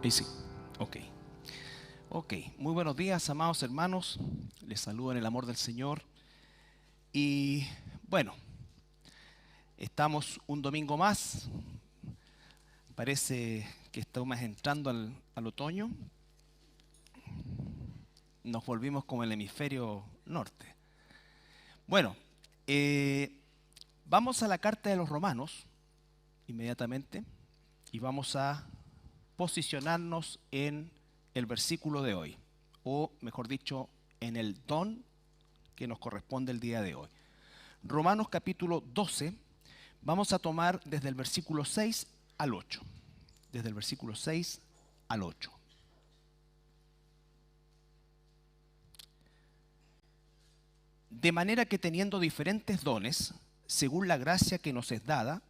Ahí sí. Ok. Muy buenos días, amados hermanos. Les saludo en el amor del Señor. Y bueno, estamos un domingo más. Parece que estamos entrando al otoño. Nos volvimos como el hemisferio norte. Bueno, vamos a la carta de los Romanos inmediatamente y vamos a posicionarnos en el versículo de hoy, o mejor dicho, en el don que nos corresponde el día de hoy. Romanos capítulo 12, vamos a tomar desde el versículo 6 al 8. Desde el versículo 6 al 8. De manera que teniendo diferentes dones, según la gracia que nos es dada,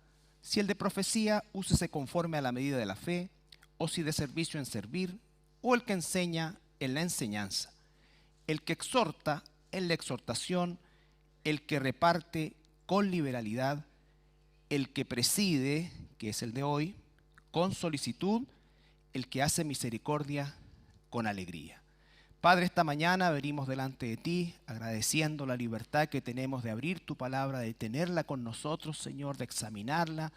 si el de profecía, úsese conforme a la medida de la fe, o si de servicio en servir, o el que enseña en la enseñanza, el que exhorta en la exhortación, el que reparte con liberalidad, el que preside, que es el de hoy, con solicitud, el que hace misericordia con alegría. Padre, esta mañana venimos delante de ti agradeciendo la libertad que tenemos de abrir tu palabra, de tenerla con nosotros, Señor, de examinarla,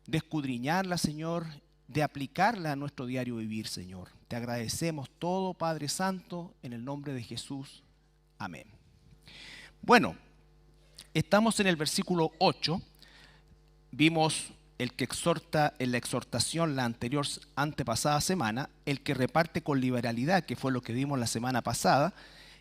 de escudriñarla, Señor, de aplicarla a nuestro diario vivir, Señor. Te agradecemos todo, Padre Santo, en el nombre de Jesús. Amén. Bueno, estamos en el versículo 8. Vimos el que exhorta en la exhortación la antepasada semana, el que reparte con liberalidad, que fue lo que vimos la semana pasada,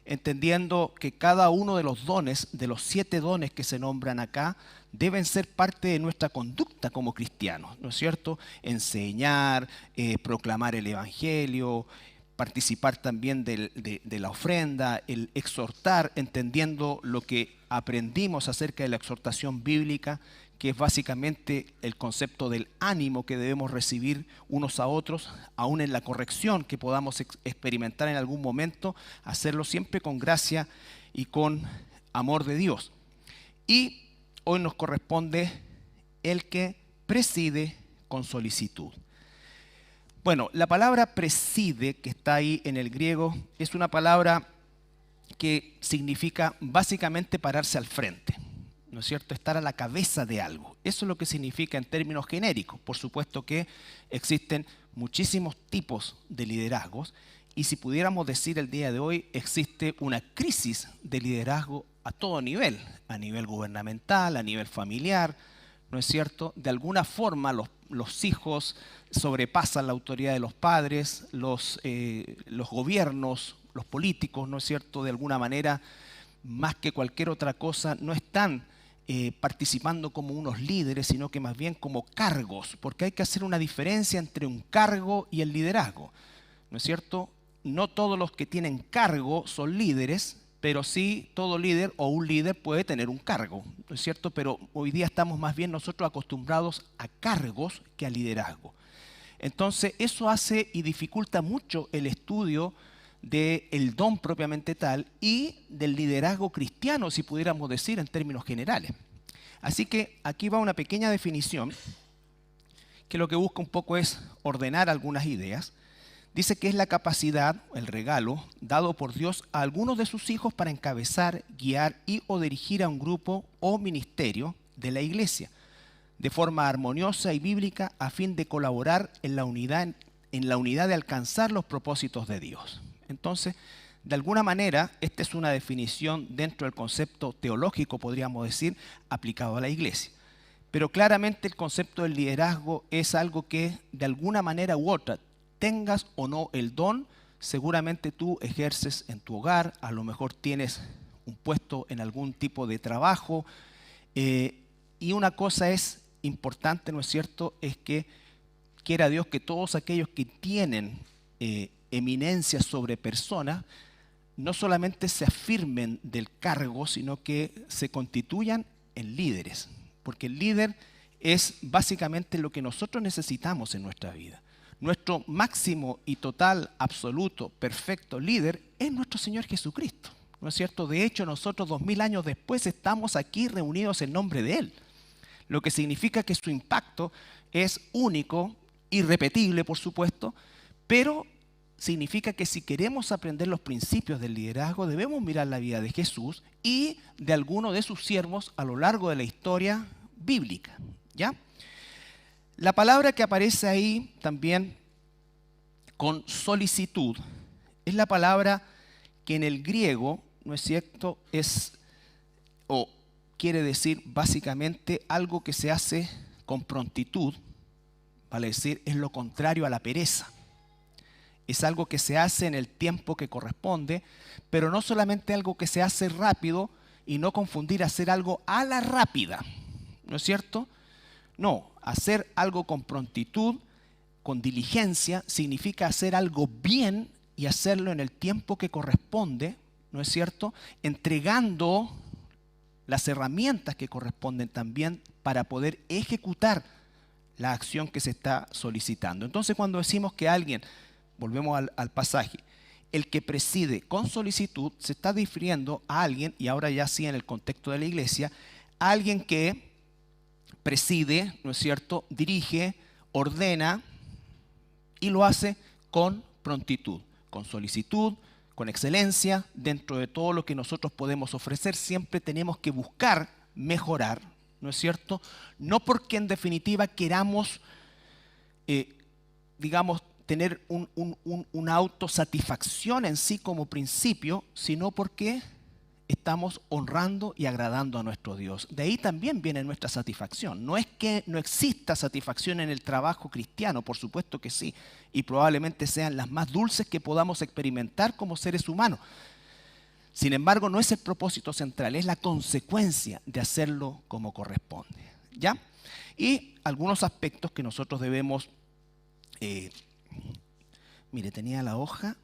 entendiendo que cada uno de los dones, de los 7 dones que se nombran acá, deben ser parte de nuestra conducta como cristianos, ¿no es cierto? Enseñar, proclamar el evangelio, participar también de la ofrenda, el exhortar, entendiendo lo que aprendimos acerca de la exhortación bíblica, que es básicamente el concepto del ánimo que debemos recibir unos a otros, aún en la corrección que podamos experimentar en algún momento, hacerlo siempre con gracia y con amor de Dios. Y hoy nos corresponde el que preside con solicitud. Bueno, la palabra preside, que está ahí en el griego, es una palabra que significa básicamente pararse al frente, ¿no es cierto? Estar a la cabeza de algo. Eso es lo que significa en términos genéricos. Por supuesto que existen muchísimos tipos de liderazgos y si pudiéramos decir el día de hoy, existe una crisis de liderazgo a todo nivel, a nivel gubernamental, a nivel familiar, ¿no es cierto? De alguna forma los hijos sobrepasan la autoridad de los padres, los gobiernos, los políticos, ¿no es cierto? De alguna manera, más que cualquier otra cosa, no están participando como unos líderes, sino que más bien como cargos, porque hay que hacer una diferencia entre un cargo y el liderazgo, ¿no es cierto? No todos los que tienen cargo son líderes, pero sí todo líder o un líder puede tener un cargo, ¿no es cierto? Pero hoy día estamos más bien nosotros acostumbrados a cargos que a liderazgo. Entonces eso hace y dificulta mucho el estudio del don propiamente tal y del liderazgo cristiano, si pudiéramos decir en términos generales. Así que aquí va una pequeña definición que lo que busca un poco es ordenar algunas ideas. Dice que es la capacidad, el regalo, dado por Dios a algunos de sus hijos para encabezar, guiar y o dirigir a un grupo o ministerio de la iglesia, de forma armoniosa y bíblica a fin de colaborar en la unidad de alcanzar los propósitos de Dios. Entonces, de alguna manera, esta es una definición dentro del concepto teológico, podríamos decir, aplicado a la iglesia. Pero claramente el concepto del liderazgo es algo que, de alguna manera u otra, tengas o no el don, seguramente tú ejerces en tu hogar, a lo mejor tienes un puesto en algún tipo de trabajo. Y una cosa es importante, ¿no es cierto?, es que quiera Dios que todos aquellos que tienen eminencia sobre personas, no solamente se afirmen del cargo, sino que se constituyan en líderes. Porque el líder es básicamente lo que nosotros necesitamos en nuestra vida. Nuestro máximo y total, absoluto, perfecto líder es nuestro Señor Jesucristo, ¿no es cierto? De hecho, nosotros 2000 años después estamos aquí reunidos en nombre de Él. Lo que significa que su impacto es único, irrepetible, por supuesto, Pero significa que si queremos aprender los principios del liderazgo, debemos mirar la vida de Jesús y de alguno de sus siervos a lo largo de la historia bíblica, ¿ya? La palabra que aparece ahí también con solicitud es la palabra que en el griego, ¿no es cierto?, es o quiere decir básicamente algo que se hace con prontitud, vale decir, es lo contrario a la pereza. Es algo que se hace en el tiempo que corresponde, pero no solamente algo que se hace rápido y no confundir hacer algo a la rápida, ¿no es cierto? No, hacer algo con prontitud, con diligencia, significa hacer algo bien y hacerlo en el tiempo que corresponde, ¿no es cierto? Entregando las herramientas que corresponden también para poder ejecutar la acción que se está solicitando. Entonces, cuando decimos que alguien, volvemos al pasaje, el que preside con solicitud, se está refiriendo a alguien, y ahora ya sí en el contexto de la iglesia, a alguien que preside, ¿no es cierto?, dirige, ordena y lo hace con prontitud, con solicitud, con excelencia. Dentro de todo lo que nosotros podemos ofrecer, siempre tenemos que buscar mejorar, ¿no es cierto? No porque en definitiva queramos, digamos, tener una autosatisfacción en sí como principio, sino porque estamos honrando y agradando a nuestro Dios. De ahí también viene nuestra satisfacción. No es que no exista satisfacción en el trabajo cristiano, por supuesto que sí, y probablemente sean las más dulces que podamos experimentar como seres humanos. Sin embargo, no es el propósito central, es la consecuencia de hacerlo como corresponde, ¿ya? Y algunos aspectos que nosotros debemos... mire, tenía la hoja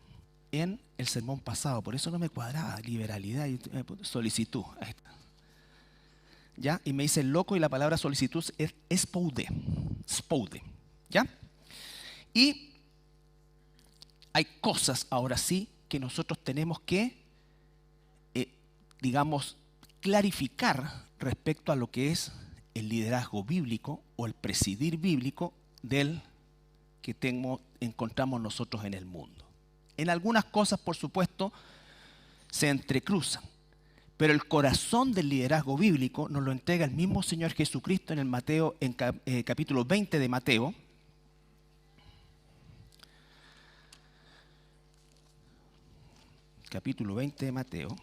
en el sermón pasado, por eso no me cuadraba, liberalidad y solicitud. Ahí está. ¿Ya? Y me dice loco, y la palabra solicitud es spoude, ¿ya? Y hay cosas, ahora sí, que nosotros tenemos que, digamos, clarificar respecto a lo que es el liderazgo bíblico o el presidir bíblico del que encontramos nosotros en el mundo. En algunas cosas, por supuesto, se entrecruzan, pero el corazón del liderazgo bíblico nos lo entrega el mismo Señor Jesucristo en el Mateo, en capítulo 20 de Mateo. Capítulo 20 de Mateo.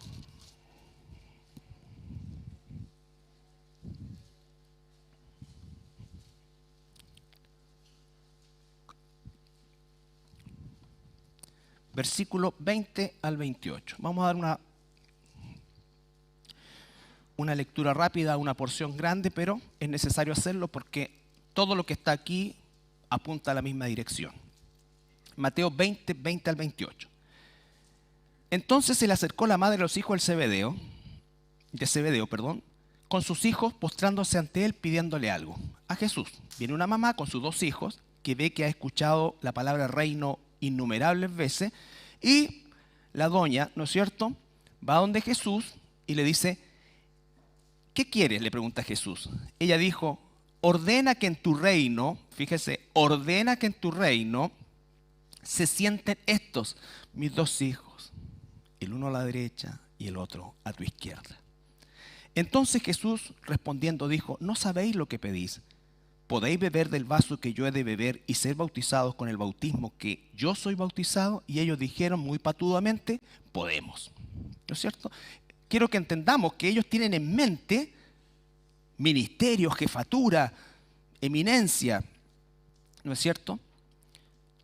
Versículo 20 al 28. Vamos a dar una lectura rápida, una porción grande, pero es necesario hacerlo porque todo lo que está aquí apunta a la misma dirección. Mateo 20, 20 al 28. Entonces se le acercó la madre de los hijos de Zebedeo, con sus hijos, postrándose ante él, pidiéndole algo. A Jesús. Viene una mamá con sus dos hijos, que ve que ha escuchado la palabra reino innumerables veces, y la doña, ¿no es cierto?, va donde Jesús y le dice, ¿qué quieres?, le pregunta a Jesús. Ella dijo, ordena que en tu reino, fíjese, ordena que en tu reino se sienten estos, mis dos hijos, el uno a la derecha y el otro a tu izquierda. Entonces Jesús respondiendo dijo, no sabéis lo que pedís. ¿Podéis beber del vaso que yo he de beber y ser bautizados con el bautismo que yo soy bautizado? Y ellos dijeron muy patudamente, podemos. ¿No es cierto? Quiero que entendamos que ellos tienen en mente ministerio, jefatura, eminencia, ¿no es cierto?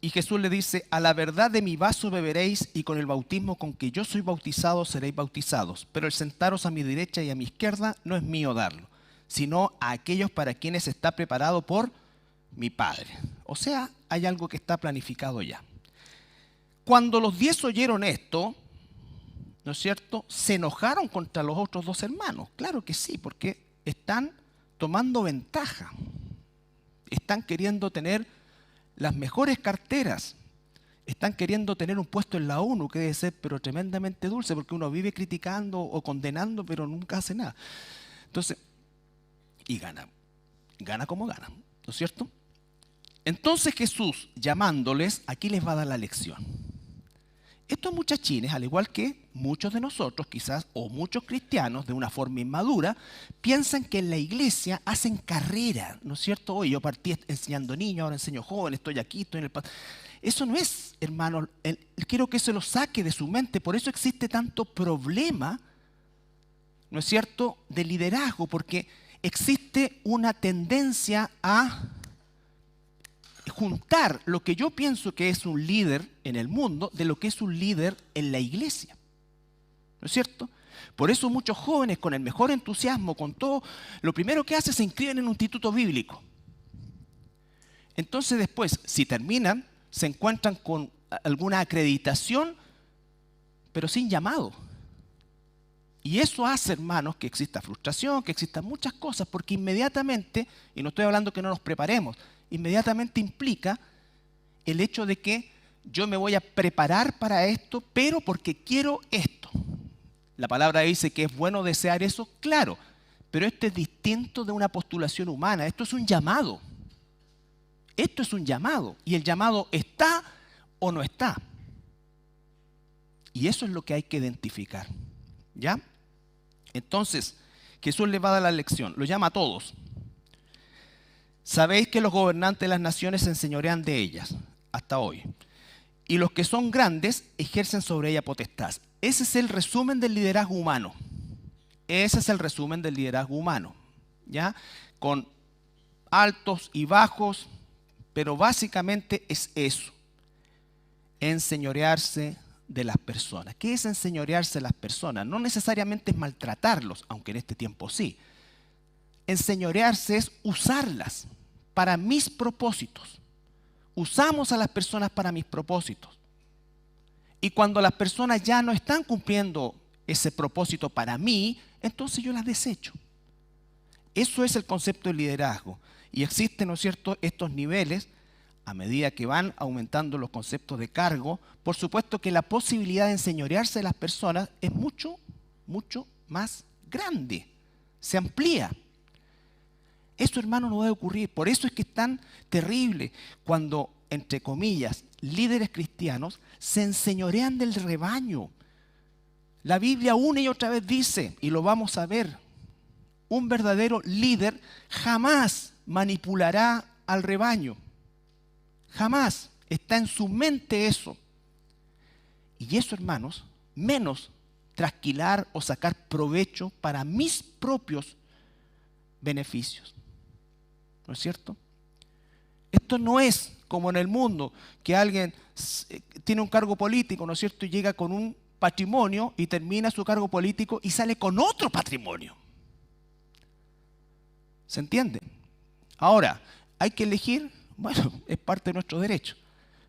Y Jesús le dice, a la verdad de mi vaso beberéis y con el bautismo con que yo soy bautizado seréis bautizados. Pero el sentaros a mi derecha y a mi izquierda no es mío darlo, sino a aquellos para quienes está preparado por mi Padre. O sea, hay algo que está planificado ya. Cuando los 10 oyeron esto, ¿no es cierto?, se enojaron contra los otros dos hermanos. Claro que sí, porque están tomando ventaja. Están queriendo tener las mejores carteras. Están queriendo tener un puesto en la ONU, que debe ser pero tremendamente dulce, porque uno vive criticando o condenando, pero nunca hace nada. Entonces, y gana como gana, ¿no es cierto? Entonces Jesús, llamándoles, aquí les va a dar la lección. Estos muchachines, al igual que muchos de nosotros quizás, o muchos cristianos de una forma inmadura, piensan que en la iglesia hacen carrera, ¿no es cierto? Hoy yo partí enseñando niños, ahora enseño jóvenes, estoy aquí, estoy en el... Eso no es, hermano, quiero que se lo saque de su mente, por eso existe tanto problema, ¿no es cierto?, de liderazgo, porque existe una tendencia a juntar lo que yo pienso que es un líder en el mundo de lo que es un líder en la iglesia. ¿No es cierto? Por eso muchos jóvenes con el mejor entusiasmo, con todo, lo primero que hacen es se inscriben en un instituto bíblico. Entonces después, si terminan, se encuentran con alguna acreditación, pero sin llamado. Y eso hace, hermanos, que exista frustración, que existan muchas cosas, porque inmediatamente, y no estoy hablando que no nos preparemos, inmediatamente implica el hecho de que yo me voy a preparar para esto, pero porque quiero esto. La palabra dice que es bueno desear eso, claro, pero esto es distinto de una postulación humana, esto es un llamado. Esto es un llamado, y el llamado está o no está. Y eso es lo que hay que identificar, ¿ya? Entonces, Jesús les va a dar la lección, lo llama a todos. Sabéis que los gobernantes de las naciones se enseñorean de ellas, hasta hoy. Y los que son grandes ejercen sobre ella potestad. Ese es el resumen del liderazgo humano. Ese es el resumen del liderazgo humano, ¿ya? Con altos y bajos, pero básicamente es eso. Enseñorearse de las personas. ¿Qué es enseñorearse de las personas? No necesariamente es maltratarlos, aunque en este tiempo sí. Enseñorearse es usarlas para mis propósitos. Usamos a las personas para mis propósitos. Y cuando las personas ya no están cumpliendo ese propósito para mí, entonces yo las desecho. Eso es el concepto de liderazgo. Y existen, ¿no es cierto?, estos niveles a medida que van aumentando los conceptos de cargo. Por supuesto que la posibilidad de enseñorearse de las personas es mucho, mucho más grande. Se amplía. Eso, hermano, no debe ocurrir. Por eso es que es tan terrible cuando, entre comillas, líderes cristianos se enseñorean del rebaño. La Biblia una y otra vez dice, y lo vamos a ver, un verdadero líder jamás manipulará al rebaño. Jamás. Está en su mente eso. Y eso, hermanos, menos trasquilar o sacar provecho para mis propios beneficios. ¿No es cierto? Esto no es como en el mundo, que alguien tiene un cargo político, ¿no es cierto? Y llega con un patrimonio y termina su cargo político y sale con otro patrimonio. ¿Se entiende? Ahora, hay que elegir, bueno, es parte de nuestro derecho.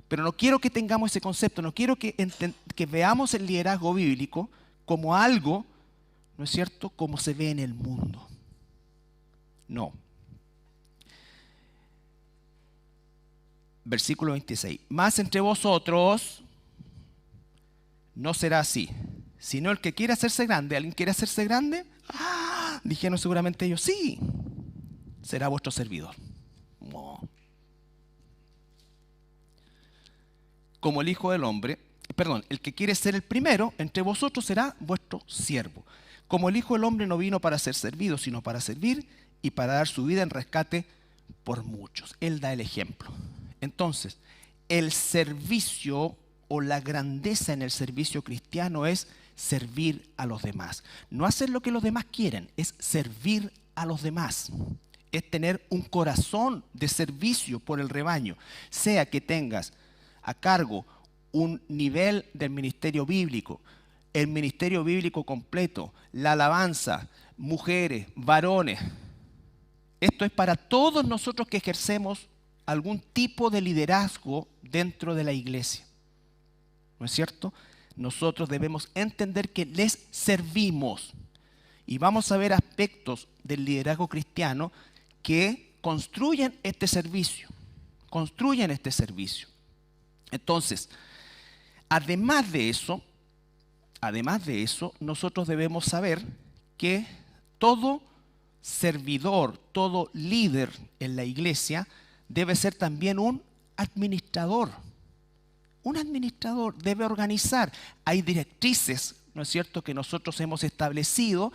Pero no quiero que tengamos ese concepto, no quiero que veamos el liderazgo bíblico como algo, ¿no es cierto?, como se ve en el mundo. No. Versículo 26. Mas entre vosotros no será así, sino el que quiera hacerse grande. ¿Alguien quiere hacerse grande? Dijeron seguramente ellos, sí, será vuestro servidor. No. Como el Hijo del Hombre, el que quiere ser el primero entre vosotros será vuestro siervo. Como el Hijo del Hombre no vino para ser servido, sino para servir y para dar su vida en rescate por muchos. Él da el ejemplo. Entonces, el servicio o la grandeza en el servicio cristiano es servir a los demás. No hacer lo que los demás quieren, es servir a los demás. Es tener un corazón de servicio por el rebaño. Sea que tengas a cargo un nivel del ministerio bíblico, el ministerio bíblico completo, la alabanza, mujeres, varones. Esto es para todos nosotros que ejercemos algún tipo de liderazgo dentro de la iglesia. ¿No es cierto? Nosotros debemos entender que les servimos. Y vamos a ver aspectos del liderazgo cristiano que construyen este servicio. Construyen este servicio. Entonces, además de eso, nosotros debemos saber que todo servidor, todo líder en la iglesia debe ser también un administrador. Un administrador debe organizar. Hay directrices, ¿no es cierto?, que nosotros hemos establecido,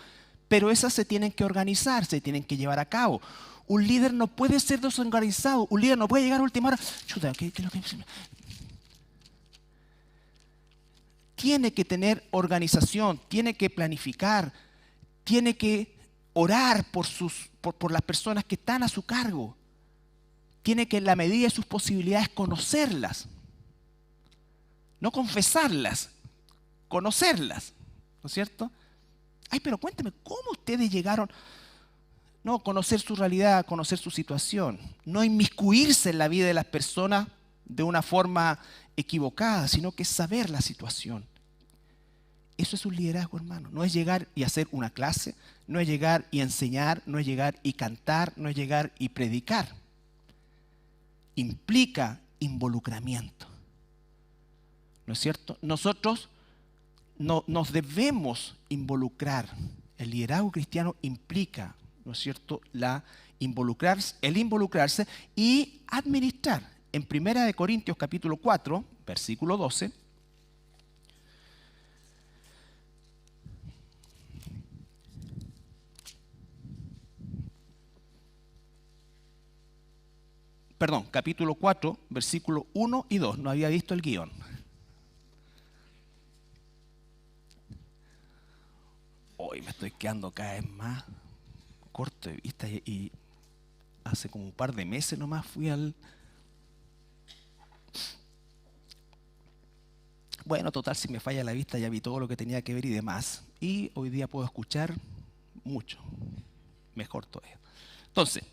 pero esas se tienen que organizar, se tienen que llevar a cabo. Un líder no puede ser desorganizado. Un líder no puede llegar a última hora. Chuta, ¿qué es lo que... Tiene que tener organización, tiene que planificar, tiene que orar por las personas que están a su cargo. Tiene que, en la medida de sus posibilidades, conocerlas. No confesarlas, conocerlas, ¿no es cierto? Ay, pero cuéntame, ¿cómo ustedes llegaron? No, conocer su realidad, conocer su situación. No inmiscuirse en la vida de las personas de una forma equivocada, sino que saber la situación. Eso es un liderazgo, hermano. No es llegar y hacer una clase, no es llegar y enseñar, no es llegar y cantar, no es llegar y predicar. Implica involucramiento. ¿No es cierto? Nosotros nos debemos involucrar. El liderazgo cristiano implica, ¿no es cierto?, el involucrarse y administrar. En 1 Corintios capítulo 4, versículo 12, capítulo 4, versículo 1 y 2. No había visto el guión. Hoy me estoy quedando cada vez más corto de vista y hace como un par de meses nomás fui al... Bueno, total, si me falla la vista ya vi todo lo que tenía que ver y demás. Y hoy día puedo escuchar mucho. Mejor todavía. Entonces,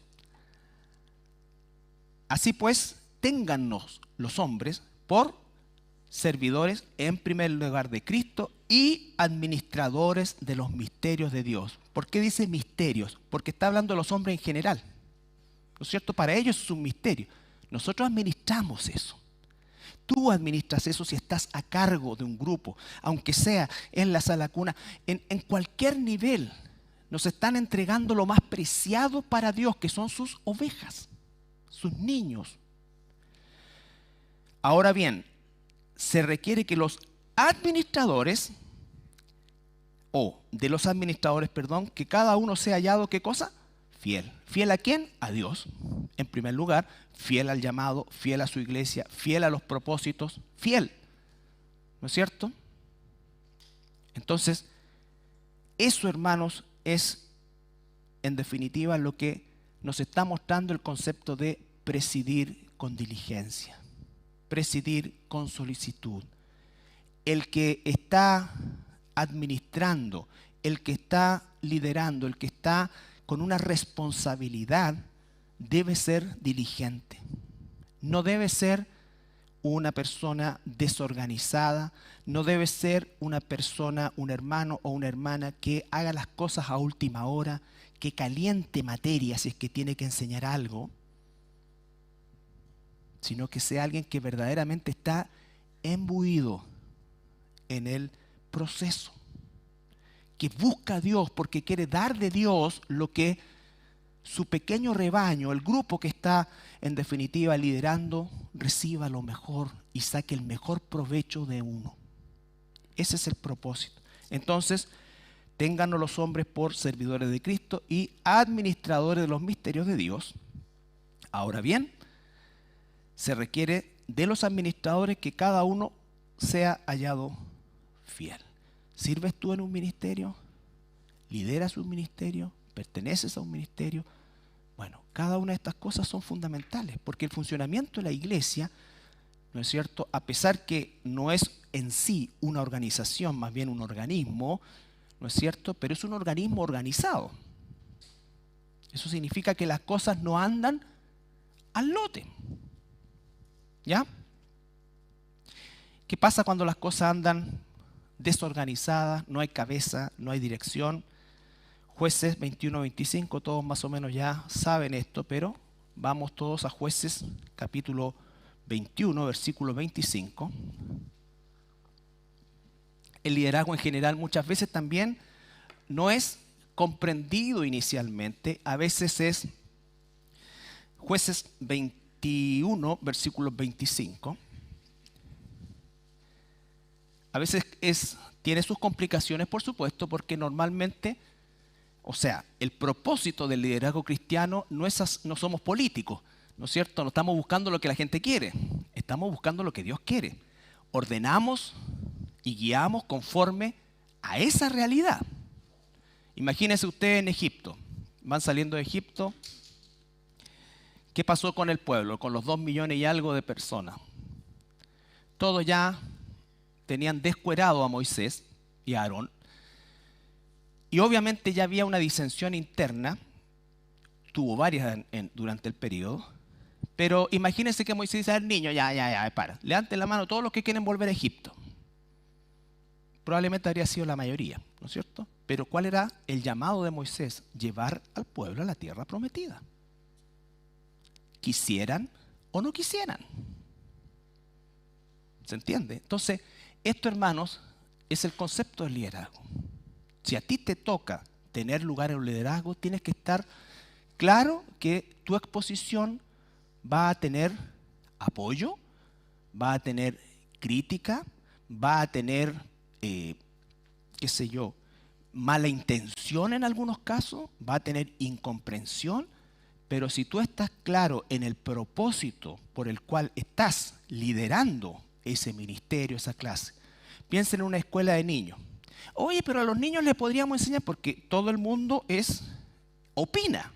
así pues, téngannos los hombres por servidores en primer lugar de Cristo y administradores de los misterios de Dios. ¿Por qué dice misterios? Porque está hablando de los hombres en general. ¿No es cierto? Para ellos es un misterio. Nosotros administramos eso. Tú administras eso si estás a cargo de un grupo, aunque sea en la sala cuna, en cualquier nivel. Nos están entregando lo más preciado para Dios, que son sus ovejas, sus niños. Ahora bien, se requiere que los administradores, que cada uno sea hallado, ¿qué cosa? Fiel. ¿Fiel a quién? A Dios, en primer lugar. Fiel al llamado, fiel a su iglesia, fiel a los propósitos, fiel. ¿No es cierto? Entonces, eso, hermanos, es en definitiva lo que nos está mostrando el concepto de presidir con diligencia, presidir con solicitud. El que está administrando, el que está liderando, el que está con una responsabilidad, debe ser diligente. No debe ser una persona desorganizada, no debe ser una persona, un hermano o una hermana que haga las cosas a última hora, que caliente materia si es que tiene que enseñar algo, sino que sea alguien que verdaderamente está imbuido en el proceso, que busca a Dios porque quiere dar de Dios lo que su pequeño rebaño, el grupo que está en definitiva liderando, reciba lo mejor y saque el mejor provecho de uno. Ese es el propósito. Entonces, téngannos los hombres por servidores de Cristo y administradores de los misterios de Dios. Ahora bien, se requiere de los administradores que cada uno sea hallado fiel. ¿Sirves tú en un ministerio? ¿Lideras un ministerio? ¿Perteneces a un ministerio? Bueno, cada una de estas cosas son fundamentales, porque el funcionamiento de la iglesia, ¿no es cierto?, a pesar que no es en sí una organización, más bien un organismo, ¿no es cierto?, pero es un organismo organizado. Eso significa que las cosas no andan al lote. ¿Ya? ¿Qué pasa cuando las cosas andan desorganizadas, no hay cabeza, no hay dirección? Jueces 21-25, todos más o menos ya saben esto, pero vamos todos a Jueces capítulo 21, versículo 25. El liderazgo en general muchas veces también no es comprendido inicialmente, a veces es Jueces 21, 21, versículos 25. A veces tiene sus complicaciones, por supuesto, porque normalmente, o sea, el propósito del liderazgo cristiano no somos políticos, ¿no es cierto? No estamos buscando lo que la gente quiere, estamos buscando lo que Dios quiere. Ordenamos y guiamos conforme a esa realidad. Imagínense ustedes en Egipto, van saliendo de Egipto. ¿Qué pasó con el pueblo, con los 2 millones y algo de personas? Todos ya tenían descuerado a Moisés y a Aarón. Y obviamente ya había una disensión interna, tuvo varias durante el periodo. Pero imagínense que Moisés dice al niño, ya, para, levanten la mano todos los que quieren volver a Egipto. Probablemente habría sido la mayoría, ¿no es cierto? Pero ¿cuál era el llamado de Moisés? Llevar al pueblo a la tierra prometida. Quisieran o no quisieran. ¿Se entiende? Entonces, esto, hermanos, es el concepto del liderazgo. Si a ti te toca tener lugar en un liderazgo, tienes que estar claro que tu exposición va a tener apoyo, va a tener crítica, va a tener, mala intención en algunos casos, va a tener incomprensión, pero si tú estás claro en el propósito por el cual estás liderando ese ministerio, esa clase. Piensa en una escuela de niños. Oye, pero a los niños les podríamos enseñar, porque todo el mundo opina,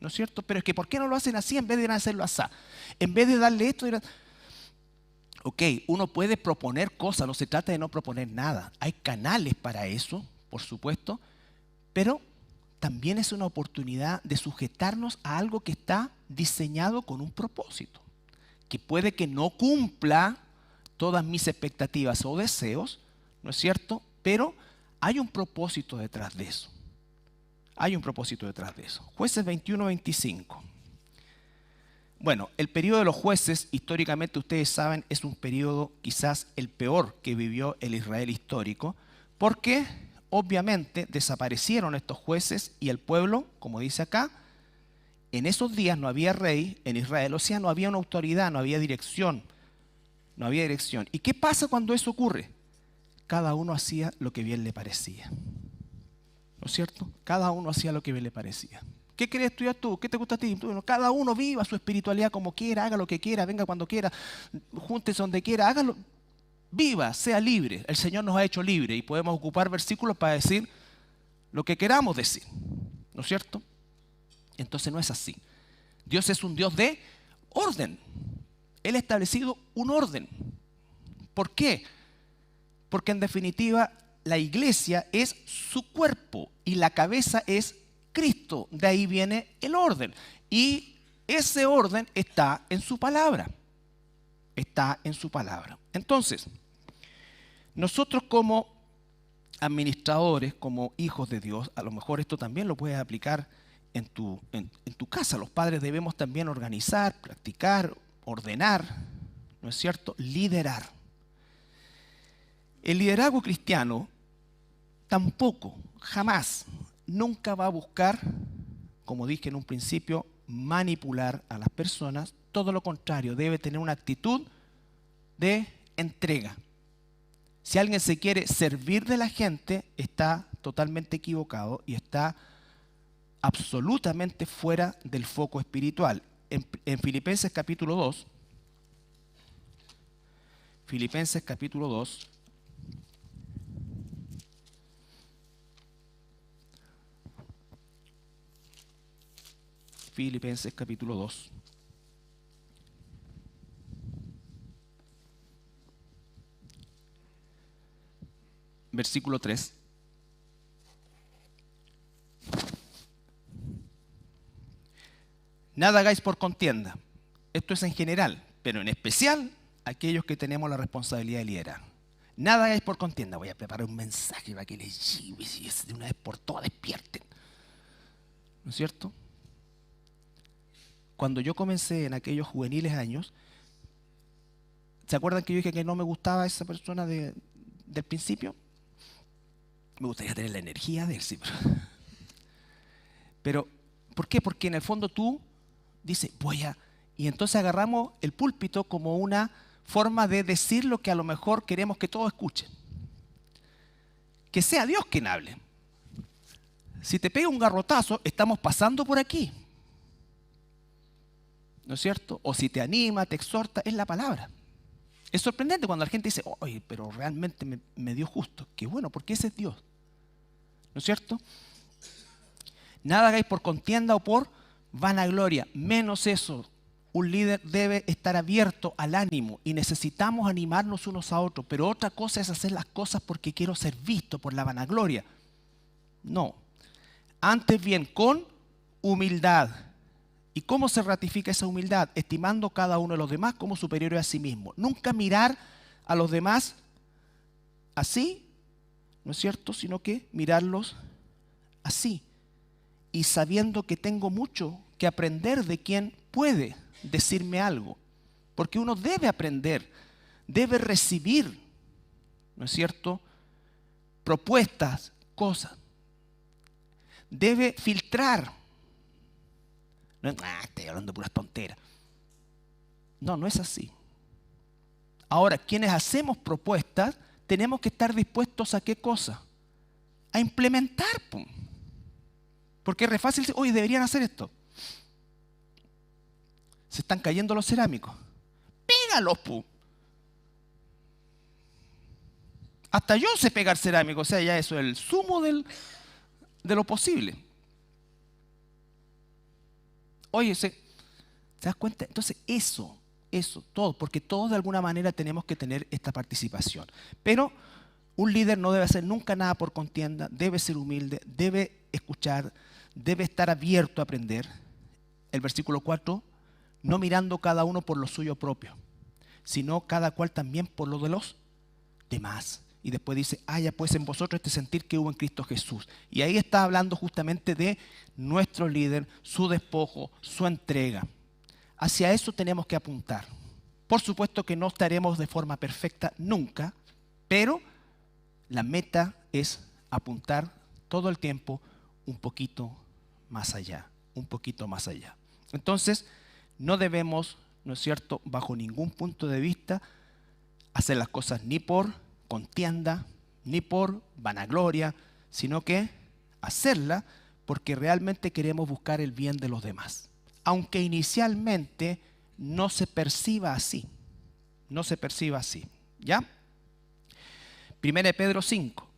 ¿no es cierto? Pero es que ¿por qué no lo hacen así en vez de hacerlo así? En vez de darle esto, ok, uno puede proponer cosas, no se trata de no proponer nada. Hay canales para eso, por supuesto, pero también es una oportunidad de sujetarnos a algo que está diseñado con un propósito, que puede que no cumpla todas mis expectativas o deseos, ¿no es cierto? Pero hay un propósito detrás de eso. Hay un propósito detrás de eso. Jueces 21-25. Bueno, el periodo de los jueces, históricamente ustedes saben, es un periodo quizás el peor que vivió el Israel histórico, porque obviamente desaparecieron estos jueces y el pueblo, como dice acá, en esos días no había rey en Israel, o sea, no había una autoridad, no había dirección. No había dirección. ¿Y qué pasa cuando eso ocurre? Cada uno hacía lo que bien le parecía. ¿No es cierto? Cada uno hacía lo que bien le parecía. ¿Qué querés estudiar tú? ¿Qué te gusta a ti? Bueno, cada uno viva su espiritualidad como quiera, haga lo que quiera, venga cuando quiera, júntese donde quiera, hágalo. Viva, sea libre. El Señor nos ha hecho libre y podemos ocupar versículos para decir lo que queramos decir. ¿No es cierto? Entonces no es así. Dios es un Dios de orden. Él ha establecido un orden. ¿Por qué? Porque en definitiva la iglesia es su cuerpo y la cabeza es Cristo. De ahí viene el orden. Y ese orden está en su palabra. Está en su palabra. Entonces, nosotros como administradores, como hijos de Dios, a lo mejor esto también lo puedes aplicar en tu casa. Los padres debemos también organizar, practicar, ordenar, ¿no es cierto? Liderar. El liderazgo cristiano tampoco, jamás, nunca va a buscar, como dije en un principio, manipular a las personas. Todo lo contrario, debe tener una actitud de entrega. Si alguien se quiere servir de la gente, está totalmente equivocado y está absolutamente fuera del foco espiritual. En Filipenses capítulo 2, Filipenses capítulo 2, Filipenses capítulo 2, versículo 3. Nada hagáis por contienda. Esto es en general, pero en especial aquellos que tenemos la responsabilidad de liderar. Nada hagáis por contienda. Voy a preparar un mensaje para que les lleve y de una vez por todas despierten. ¿No es cierto? Cuando yo comencé en aquellos juveniles años, ¿se acuerdan que yo dije que no me gustaba esa persona del principio? Me gustaría tener la energía de él, sí. Pero, ¿por qué? Porque en el fondo tú dices, voy a Y entonces agarramos el púlpito como una forma de decir lo que a lo mejor queremos que todos escuchen. Que sea Dios quien hable. Si te pega un garrotazo, estamos pasando por aquí. ¿No es cierto? O si te anima, te exhorta, es la palabra. Es sorprendente cuando la gente dice, oye, pero realmente me dio justo. Qué bueno, porque ese es Dios. ¿No es cierto? Nada hagáis por contienda o por vanagloria. Menos eso. Un líder debe estar abierto al ánimo y necesitamos animarnos unos a otros. Pero otra cosa es hacer las cosas porque quiero ser visto por la vanagloria. No. Antes bien, con humildad. ¿Y cómo se ratifica esa humildad? Estimando cada uno de los demás como superiores a sí mismo. Nunca mirar a los demás así, ¿no es cierto? Sino que mirarlos así. Y sabiendo que tengo mucho que aprender de quien puede decirme algo. Porque uno debe aprender, debe recibir, ¿no es cierto? Propuestas, cosas. Debe filtrar. No es, estoy hablando de puras tonteras. No, no es así. Ahora, quienes hacemos propuestas, tenemos que estar dispuestos a qué cosa? A implementar. Pum. Porque es re fácil decir, oye, deberían hacer esto. Se están cayendo los cerámicos. Pégalos, pum. Hasta yo sé pegar cerámico, o sea, ya eso es el sumo de lo posible. Oye, ¿te das cuenta? Entonces eso, todo, porque todos de alguna manera tenemos que tener esta participación. Pero un líder no debe hacer nunca nada por contienda, debe ser humilde, debe escuchar, debe estar abierto a aprender. El versículo 4, no mirando cada uno por lo suyo propio, sino cada cual también por lo de los demás. Y después dice, haya pues en vosotros este sentir que hubo en Cristo Jesús. Y ahí está hablando justamente de nuestro líder, su despojo, su entrega. Hacia eso tenemos que apuntar. Por supuesto que no estaremos de forma perfecta nunca, pero la meta es apuntar todo el tiempo un poquito más allá, un poquito más allá. Entonces, no debemos, ¿no es cierto?, bajo ningún punto de vista, hacer las cosas ni por contienda, ni por vanagloria, sino que hacerla porque realmente queremos buscar el bien de los demás. Aunque inicialmente no se perciba así. No se perciba así. ¿Ya? 1 Pedro 5.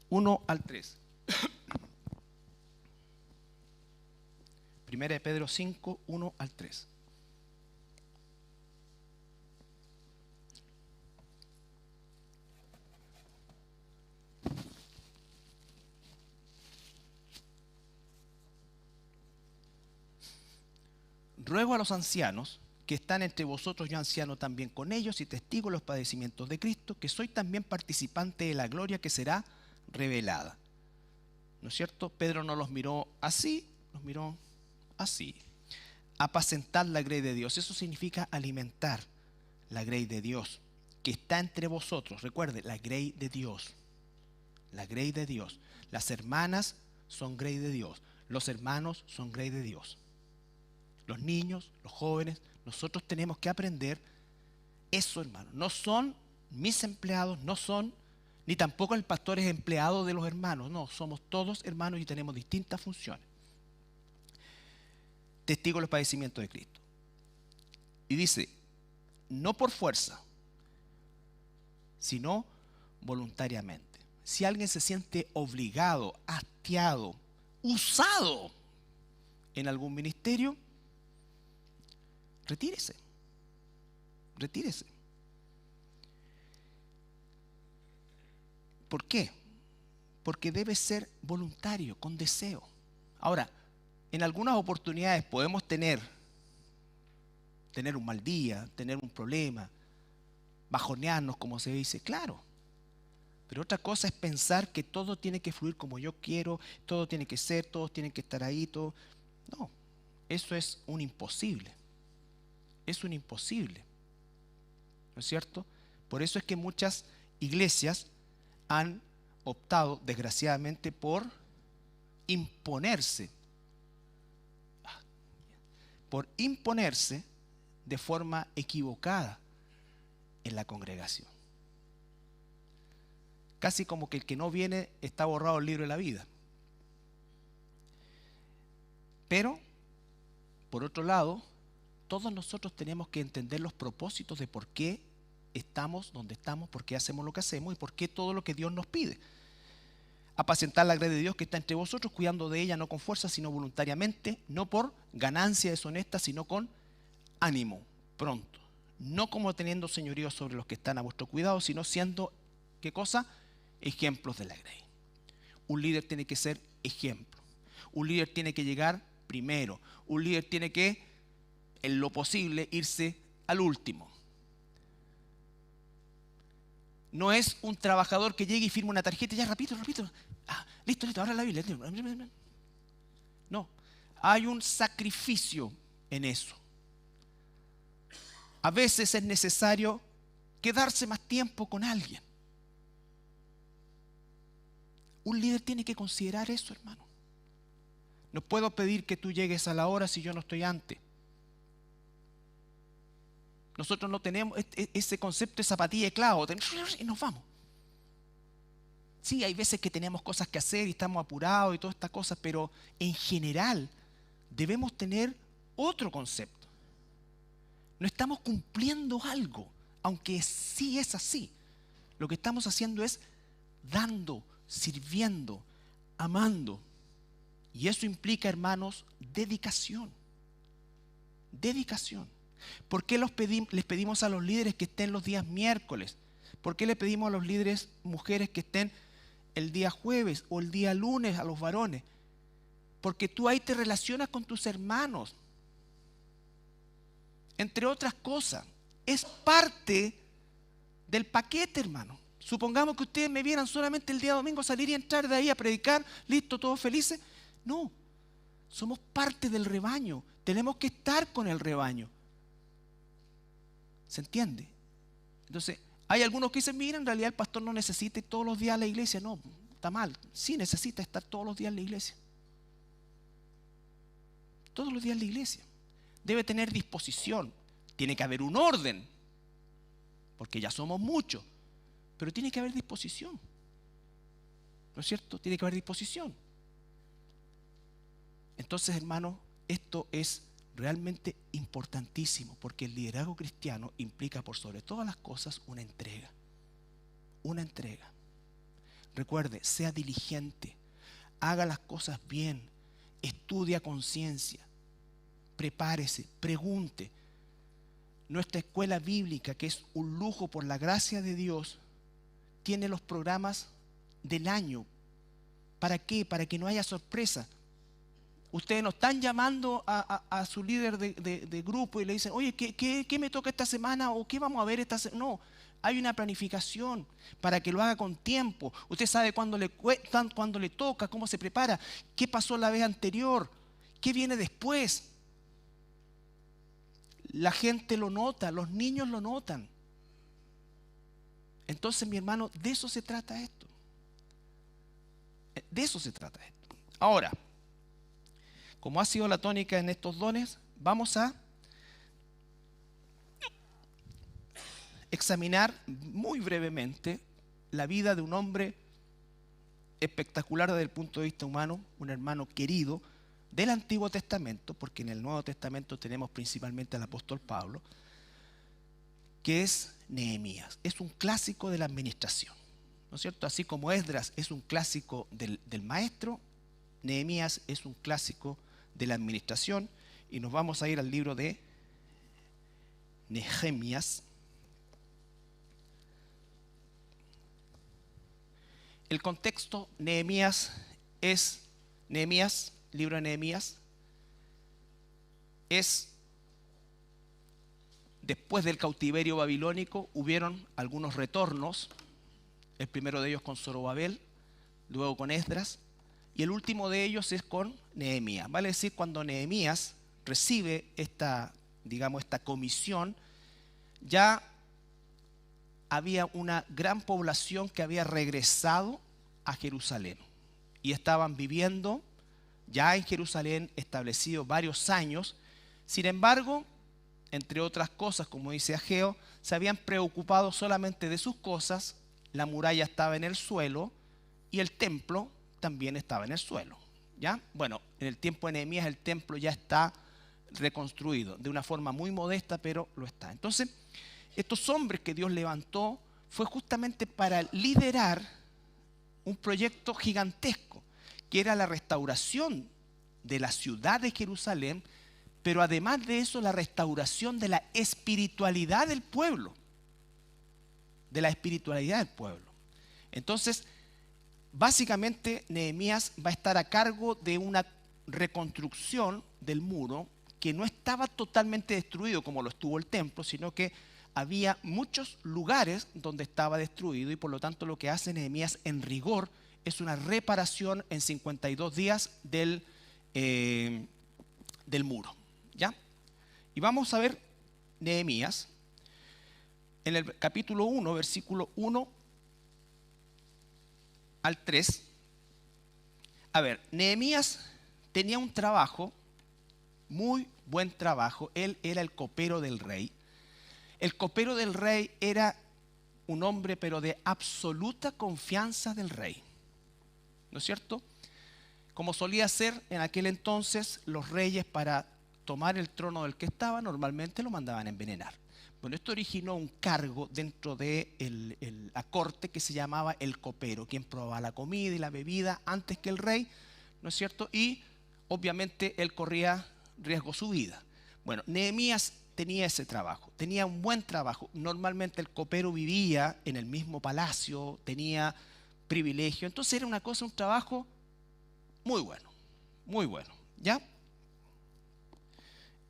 Uno al 3. 1 Pedro 5, 1 al 3. Ruego a los ancianos que están entre vosotros, yo anciano también con ellos y testigo de los padecimientos de Cristo, que soy también participante de la gloria que será revelada. ¿No es cierto? Pedro no los miró así, los miró así. Apacentar la grey de Dios. Eso significa alimentar la grey de Dios que está entre vosotros. Recuerde, la grey de Dios. La grey de Dios. Las hermanas son grey de Dios. Los hermanos son grey de Dios. Los niños, los jóvenes, nosotros tenemos que aprender eso, hermano. No son mis empleados, no son, ni tampoco el pastor es empleado de los hermanos. No, somos todos hermanos y tenemos distintas funciones. Testigo de los padecimientos de Cristo. Y dice, no por fuerza, sino voluntariamente. Si alguien se siente obligado, hastiado, usado en algún ministerio, retírese. Retírese. ¿Por qué? Porque debe ser voluntario, con deseo. Ahora, en algunas oportunidades podemos tener un mal día, tener un problema, bajonearnos, como se dice, claro. Pero otra cosa es pensar que todo tiene que fluir como yo quiero, todo tiene que ser, todos tienen que estar ahí, todo. No, eso es un imposible. Es un imposible. ¿No es cierto? Por eso es que muchas iglesias han optado, desgraciadamente, por imponerse de forma equivocada en la congregación. Casi como que el que no viene está borrado del libro de la vida. Pero, por otro lado, todos nosotros tenemos que entender los propósitos de por qué estamos donde estamos, por qué hacemos lo que hacemos y por qué todo lo que Dios nos pide. Apacentar la grey de Dios que está entre vosotros, cuidando de ella no con fuerza, sino voluntariamente, no por ganancia deshonesta, sino con ánimo, pronto. No como teniendo señorío sobre los que están a vuestro cuidado, sino siendo, ¿qué cosa? Ejemplos de la grey. Un líder tiene que ser ejemplo. Un líder tiene que llegar primero. Un líder tiene que, en lo posible, irse al último. No es un trabajador que llegue y firma una tarjeta y ya, repito. Listo, ahora la Biblia. No, hay un sacrificio en eso. A veces es necesario quedarse más tiempo con alguien. Un líder tiene que considerar eso, hermano. No puedo pedir que tú llegues a la hora si yo no estoy antes. Nosotros no tenemos ese concepto de zapatilla de clavo y nos vamos. Sí, hay veces que tenemos cosas que hacer y estamos apurados y todas estas cosas, pero en general debemos tener otro concepto. No estamos cumpliendo algo, aunque sí es así. Lo que estamos haciendo es dando, sirviendo, amando. Y eso implica, hermanos, dedicación. Dedicación. ¿Por qué les pedimos a los líderes que estén los días miércoles? ¿Por qué le pedimos a los líderes mujeres que estén el día jueves o el día lunes a los varones? Porque tú ahí te relacionas con tus hermanos. Entre otras cosas, es parte del paquete, hermano. Supongamos que ustedes me vieran solamente el día domingo salir y entrar de ahí a predicar, listo, todos felices. No, somos parte del rebaño. Tenemos que estar con el rebaño. ¿Se entiende? Entonces, hay algunos que dicen, mira, en realidad el pastor no necesita ir todos los días a la iglesia. No, está mal. Sí necesita estar todos los días en la iglesia. Todos los días en la iglesia. Debe tener disposición. Tiene que haber un orden, porque ya somos muchos. Pero tiene que haber disposición. ¿No es cierto? Tiene que haber disposición. Entonces, hermano, esto es realmente importantísimo, porque el liderazgo cristiano implica por sobre todas las cosas una entrega. Una entrega. Recuerde, sea diligente, haga las cosas bien, estudie a conciencia, prepárese, pregunte. Nuestra escuela bíblica, que es un lujo por la gracia de Dios, tiene los programas del año. ¿Para qué? Para que no haya sorpresa. Ustedes no están llamando a su líder de grupo y le dicen, oye, ¿qué me toca esta semana? ¿O qué vamos a ver esta semana? No, hay una planificación para que lo haga con tiempo. Usted sabe cuándo le toca, cómo se prepara, qué pasó la vez anterior, qué viene después. La gente lo nota, los niños lo notan. Entonces, mi hermano, de eso se trata esto. De eso se trata esto. Ahora, como ha sido la tónica en estos dones, vamos a examinar muy brevemente la vida de un hombre espectacular desde el punto de vista humano, un hermano querido del Antiguo Testamento, porque en el Nuevo Testamento tenemos principalmente al apóstol Pablo, que es Nehemías. Es un clásico de la administración, ¿no es cierto? Así como Esdras es un clásico del maestro, Nehemías es un clásico de la administración, y nos vamos a ir al libro de Nehemías. El contexto, libro de Nehemías, es después del cautiverio babilónico, hubieron algunos retornos, el primero de ellos con Zorobabel, luego con Esdras, y el último de ellos es con Nehemías. Vale decir, cuando Nehemías recibe esta comisión, ya había una gran población que había regresado a Jerusalén y estaban viviendo ya en Jerusalén establecido varios años. Sin embargo, entre otras cosas, como dice Ageo, se habían preocupado solamente de sus cosas. La muralla estaba en el suelo y el templo también estaba en el suelo. ¿Ya? Bueno, en el tiempo de Nehemías el templo ya está reconstruido de una forma muy modesta, pero lo está. Entonces, estos hombres que Dios levantó fue justamente para liderar un proyecto gigantesco, que era la restauración de la ciudad de Jerusalén, pero además de eso, la restauración de la espiritualidad del pueblo. De la espiritualidad del pueblo. Entonces, básicamente, Nehemías va a estar a cargo de una reconstrucción del muro que no estaba totalmente destruido como lo estuvo el templo, sino que había muchos lugares donde estaba destruido, y por lo tanto lo que hace Nehemías en rigor es una reparación en 52 días del muro. ¿Ya? Y vamos a ver Nehemías en el capítulo 1, versículo 1 al 3. A ver, Nehemías tenía un trabajo, muy buen trabajo. Él era el copero del rey. El copero del rey era un hombre, pero de absoluta confianza del rey. ¿No es cierto? Como solía ser en aquel entonces, los reyes, para tomar el trono del que estaba, normalmente lo mandaban a envenenar. Bueno, esto originó un cargo dentro de la corte que se llamaba el copero, quien probaba la comida y la bebida antes que el rey, ¿no es cierto? Y obviamente él corría riesgo su vida. Bueno, Nehemías tenía ese trabajo, tenía un buen trabajo. Normalmente el copero vivía en el mismo palacio, tenía privilegio. Entonces era una cosa, un trabajo muy bueno, ¿ya?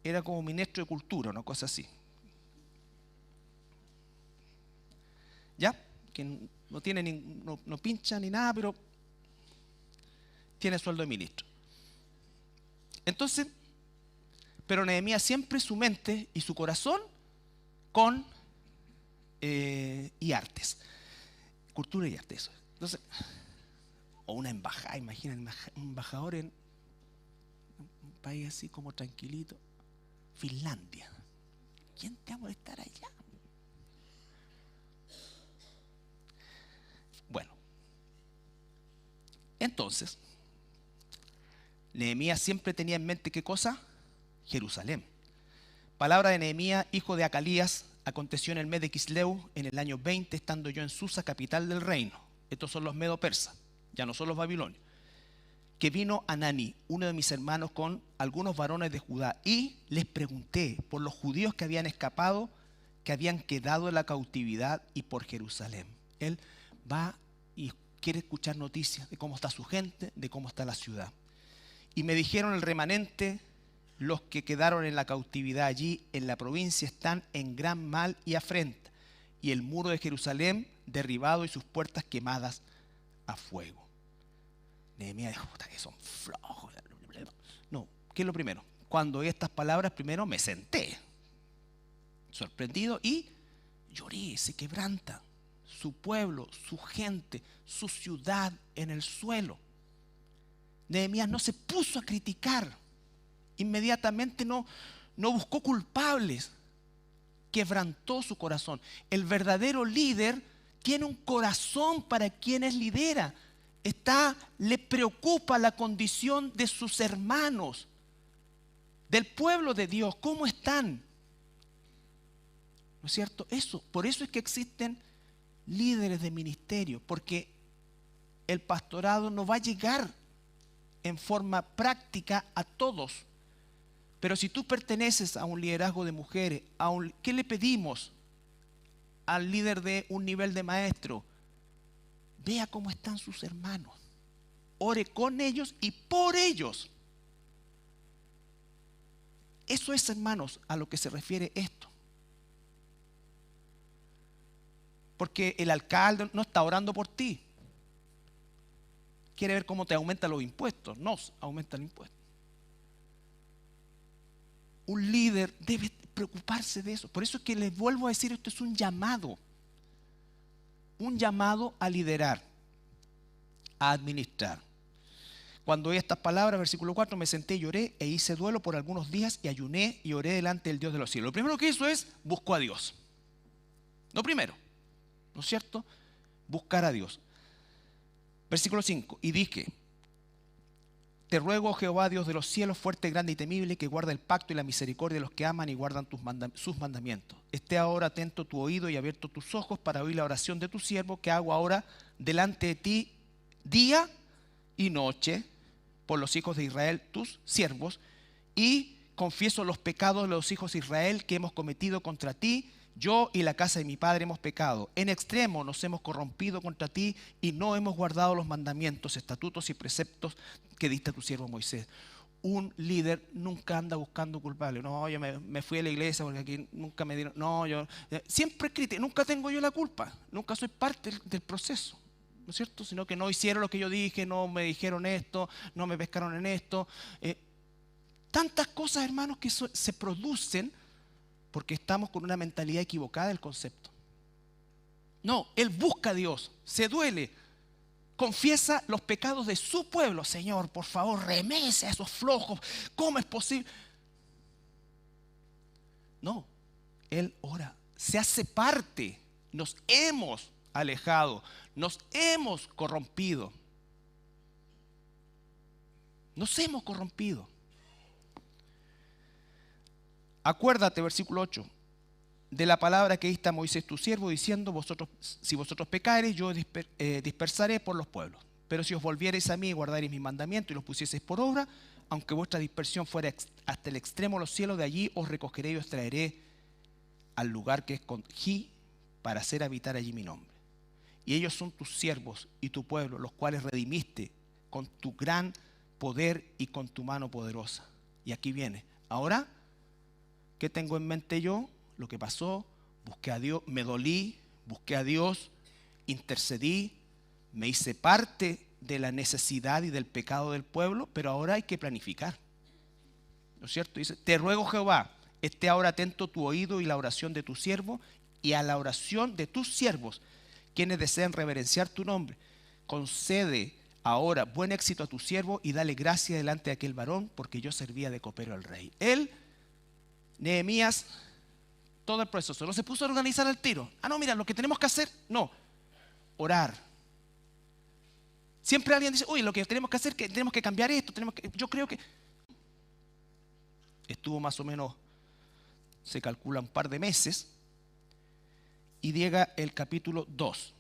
Era como ministro de cultura, una cosa así. ¿Ya? Que no tiene no pincha ni nada, pero tiene sueldo de ministro. Entonces, pero Nehemías siempre su mente y su corazón con y artes, cultura y artes. Entonces, o una embajada, imagina un embajador en un país así como tranquilito, Finlandia. ¿Quién te va a molestar allá? Bueno, entonces, Nehemías siempre tenía en mente, ¿qué cosa? Jerusalén. Palabra de Nehemías, hijo de Acalías: aconteció en el mes de Quisleu, en el año 20, estando yo en Susa, capital del reino. Estos son los medo-persas, ya no son los babilonios. Que vino Anani, uno de mis hermanos, con algunos varones de Judá, y les pregunté por los judíos que habían escapado, que habían quedado en la cautividad, y por Jerusalén. Él va y quiere escuchar noticias de cómo está su gente, de cómo está la ciudad. Y me dijeron: el remanente, los que quedaron en la cautividad allí en la provincia, están en gran mal y afrenta, y el muro de Jerusalén derribado y sus puertas quemadas a fuego. Nehemías dijo: puta, que son flojos. No, ¿qué es lo primero? Cuando oí estas palabras, primero me senté sorprendido y lloré. Se quebranta su pueblo, su gente, su ciudad en el suelo. Nehemías no se puso a criticar, inmediatamente no buscó culpables, quebrantó su corazón. El verdadero líder tiene un corazón para quienes lidera. Le preocupa la condición de sus hermanos, del pueblo de Dios, cómo están. ¿No es cierto? Por eso es que existen líderes de ministerio, porque el pastorado no va a llegar en forma práctica a todos. Pero si tú perteneces a un liderazgo de mujeres, ¿qué le pedimos al líder de un nivel de maestro? Vea cómo están sus hermanos, ore con ellos y por ellos. Eso es, hermanos, a lo que se refiere esto. Porque el alcalde no está orando por ti. Quiere ver cómo te aumentan los impuestos. Nos aumentan los impuestos. Un líder debe preocuparse de eso. Por eso es que les vuelvo a decir, esto es un llamado a liderar, a administrar. Cuando oí estas palabras, versículo 4, me senté y lloré e hice duelo por algunos días y ayuné y oré delante del Dios de los cielos. Lo primero que hizo es buscó a Dios. Lo primero, ¿no es cierto? Buscar a Dios. Versículo 5, y dije: te ruego, oh Jehová, Dios de los cielos, fuerte, grande y temible, que guarda el pacto y la misericordia de los que aman y guardan sus mandamientos. Esté ahora atento tu oído y abierto tus ojos para oír la oración de tu siervo que hago ahora delante de ti día y noche por los hijos de Israel, tus siervos, y confieso los pecados de los hijos de Israel que hemos cometido contra ti. Yo y la casa de mi padre hemos pecado. En extremo nos hemos corrompido contra ti y no hemos guardado los mandamientos, estatutos y preceptos que diste a tu siervo Moisés. Un líder nunca anda buscando culpables. No, yo me fui a la iglesia porque aquí nunca me dieron. No, yo siempre critico. Nunca tengo yo la culpa. Nunca soy parte del proceso, ¿no es cierto? Sino que no hicieron lo que yo dije, no me dijeron esto, no me pescaron en esto. Tantas cosas, hermanos, que se producen porque estamos con una mentalidad equivocada del concepto. No, él busca a Dios, se duele, confiesa los pecados de su pueblo. Señor, por favor, remece a esos flojos. ¿Cómo es posible? No, él ora, se hace parte. Nos hemos alejado, nos hemos corrompido. Nos hemos corrompido. Acuérdate, versículo 8, de la palabra que diste a Moisés tu siervo, diciendo: si vosotros pecareis, yo dispersaré por los pueblos. Pero si os volviereis a mí y guardareis mis mandamientos y los pusieseis por obra, aunque vuestra dispersión fuera hasta el extremo de los cielos, de allí os recogeré y os traeré al lugar que escogí para hacer habitar allí mi nombre. Y ellos son tus siervos y tu pueblo, los cuales redimiste con tu gran poder y con tu mano poderosa. Y aquí viene. Ahora, ¿qué tengo en mente yo? Lo que pasó, busqué a Dios, me dolí, busqué a Dios, intercedí, me hice parte de la necesidad y del pecado del pueblo, pero ahora hay que planificar, ¿no es cierto? Dice: te ruego, Jehová, esté ahora atento tu oído y la oración de tu siervo y a la oración de tus siervos, quienes desean reverenciar tu nombre. Concede ahora buen éxito a tu siervo y dale gracia delante de aquel varón, porque yo servía de copero al rey. Nehemías, todo el proceso, no se puso a organizar al tiro. No, mira, lo que tenemos que hacer, no, orar. Siempre alguien dice: uy, lo que tenemos que hacer, que tenemos que cambiar esto, yo creo que estuvo más o menos, se calcula, un par de meses, y llega el capítulo 2.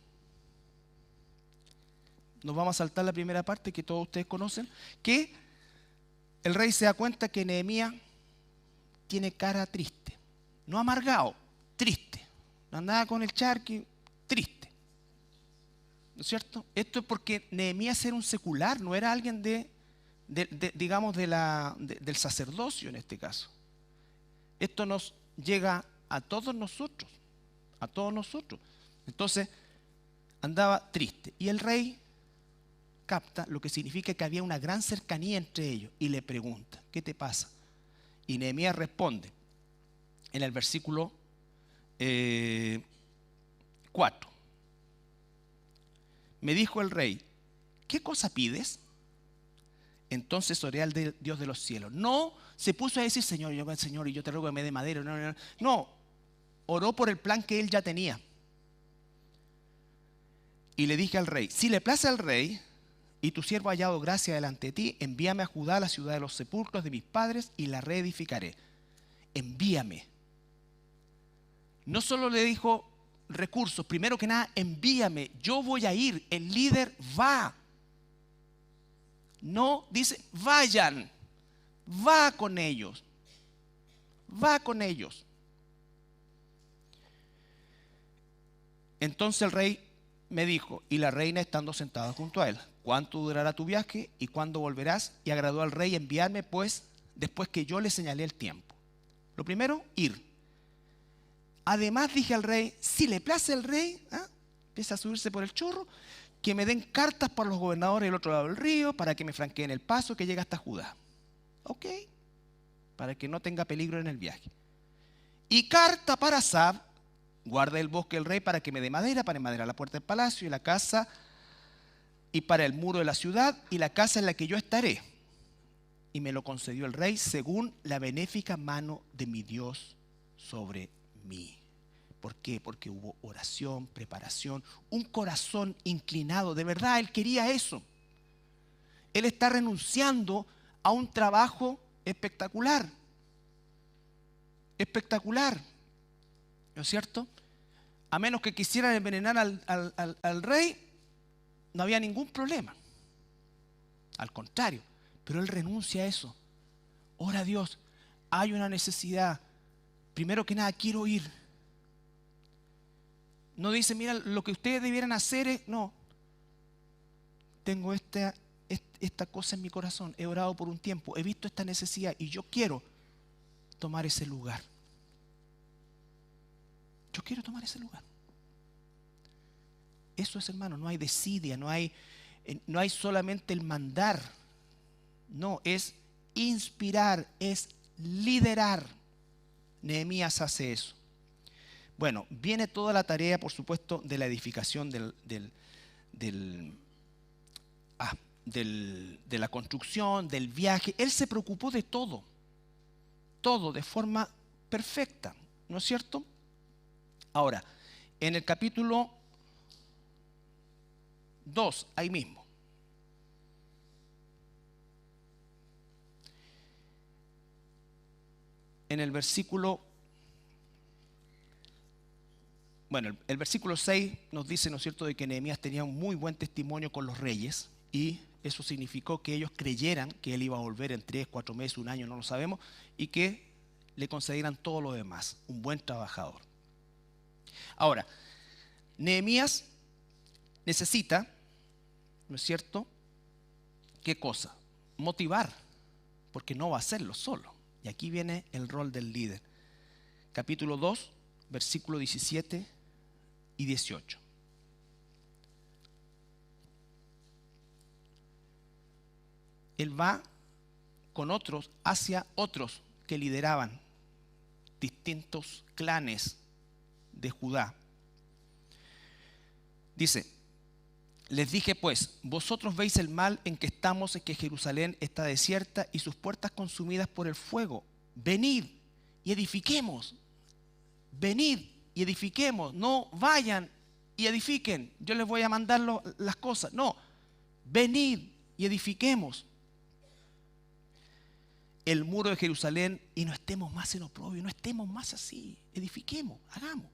Nos vamos a saltar la primera parte que todos ustedes conocen, que el rey se da cuenta que Nehemías tiene cara triste, no amargado, triste. No andaba con el charqui, triste. ¿No es cierto? Esto es porque Nehemías era un secular, no era alguien digamos, del sacerdocio en este caso. Esto nos llega a todos nosotros, a todos nosotros. Entonces, andaba triste. Y el rey capta lo que significa que había una gran cercanía entre ellos y le pregunta: ¿qué te pasa? Y Nehemías responde en el versículo 4. Me dijo el rey: ¿qué cosa pides? Entonces oré al Dios de los cielos. No se puso a decir: Señor, y yo te ruego que me dé madera. No, oró por el plan que él ya tenía. Y le dije al rey: si le place al rey y tu siervo ha hallado gracia delante de ti, envíame a Judá, la ciudad de los sepulcros de mis padres, y la reedificaré. Envíame. No solo le dijo recursos, primero que nada, envíame, yo voy a ir, el líder va. No dice vayan, va con ellos, va con ellos. Entonces el rey me dijo, y la reina estando sentada junto a él: ¿cuánto durará tu viaje y cuándo volverás? Y agradó al rey enviarme, pues, después que yo le señalé el tiempo. Lo primero, ir. Además dije al rey: si le place al rey, empieza a subirse por el chorro, que me den cartas para los gobernadores del otro lado del río, para que me franqueen el paso que llega hasta Judá. Ok, para que no tenga peligro en el viaje. Y carta para Asaf, guarda el bosque del rey, para que me dé madera para enmaderar la puerta del palacio y la casa y para el muro de la ciudad y la casa en la que yo estaré. Y me lo concedió el rey según la benéfica mano de mi Dios sobre mí. ¿Por qué? Porque hubo oración, preparación, un corazón inclinado. De verdad, él quería eso. Él está renunciando a un trabajo espectacular. Espectacular. ¿No es cierto? A menos que quisieran envenenar al rey, no había ningún problema. Al contrario, pero él renuncia a eso. Ora a Dios, hay una necesidad. Primero que nada, quiero ir. No dice, mira, lo que ustedes debieran hacer es, no. Tengo esta cosa en mi corazón, he orado por un tiempo, he visto esta necesidad y yo quiero tomar ese lugar. Yo quiero tomar ese lugar. Eso es, hermano, no hay desidia, no hay solamente el mandar. No, es inspirar, es liderar. Nehemías hace eso. Bueno, viene toda la tarea, por supuesto, de la edificación de la construcción, del viaje. Él se preocupó de todo de forma perfecta, ¿no es cierto? Ahora, en el capítulo 2, ahí mismo, en el versículo, bueno, el versículo 6 nos dice, ¿no es cierto?, de que Nehemías tenía un muy buen testimonio con los reyes y eso significó que ellos creyeran que él iba a volver en 3, 4 meses, un año, no lo sabemos, y que le concedieran todo lo demás, un buen trabajador. Ahora, Nehemías necesita, ¿no es cierto?, ¿qué cosa? Motivar, porque no va a hacerlo solo. Y aquí viene el rol del líder. Capítulo 2, versículo 17 y 18. Él va con otros hacia otros que lideraban distintos clanes de Judá. Dice, les dije pues, vosotros veis el mal en que estamos, en que Jerusalén está desierta y sus puertas consumidas por el fuego. Venid y edifiquemos. Venid y edifiquemos. No vayan y edifiquen. Yo les voy a mandar las cosas. No, venid y edifiquemos el muro de Jerusalén y no estemos más en oprobio, no estemos más así. Edifiquemos, hagamos.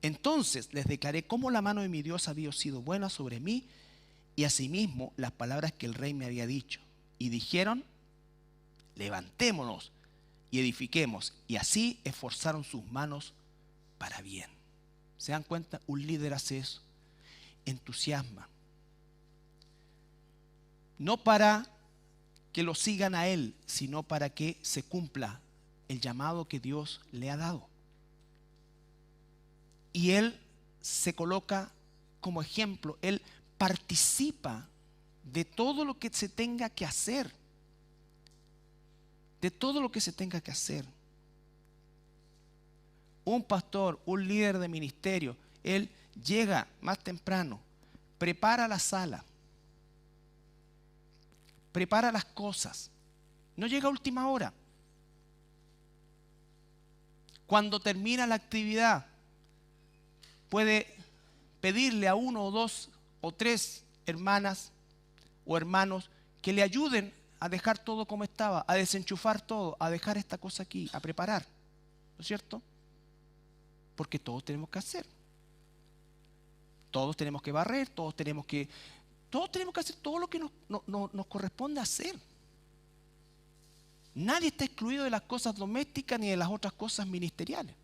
Entonces les declaré cómo la mano de mi Dios había sido buena sobre mí y asimismo las palabras que el rey me había dicho. Y dijeron, levantémonos y edifiquemos. Y así esforzaron sus manos para bien. ¿Se dan cuenta? Un líder hace eso. Entusiasma. No para que lo sigan a él, sino para que se cumpla el llamado que Dios le ha dado. Y él se coloca como ejemplo, él participa de todo lo que se tenga que hacer. De todo lo que se tenga que hacer. Un pastor, un líder de ministerio, él llega más temprano, prepara la sala, prepara las cosas, no llega a última hora. Cuando termina la actividad, puede pedirle a 1 o 2 o 3 hermanas o hermanos que le ayuden a dejar todo como estaba, a desenchufar todo, a dejar esta cosa aquí, a preparar, ¿no es cierto? Porque todos tenemos que hacer. Todos tenemos que barrer, todos tenemos que hacer todo lo que nos corresponde hacer. Nadie está excluido de las cosas domésticas ni de las otras cosas ministeriales.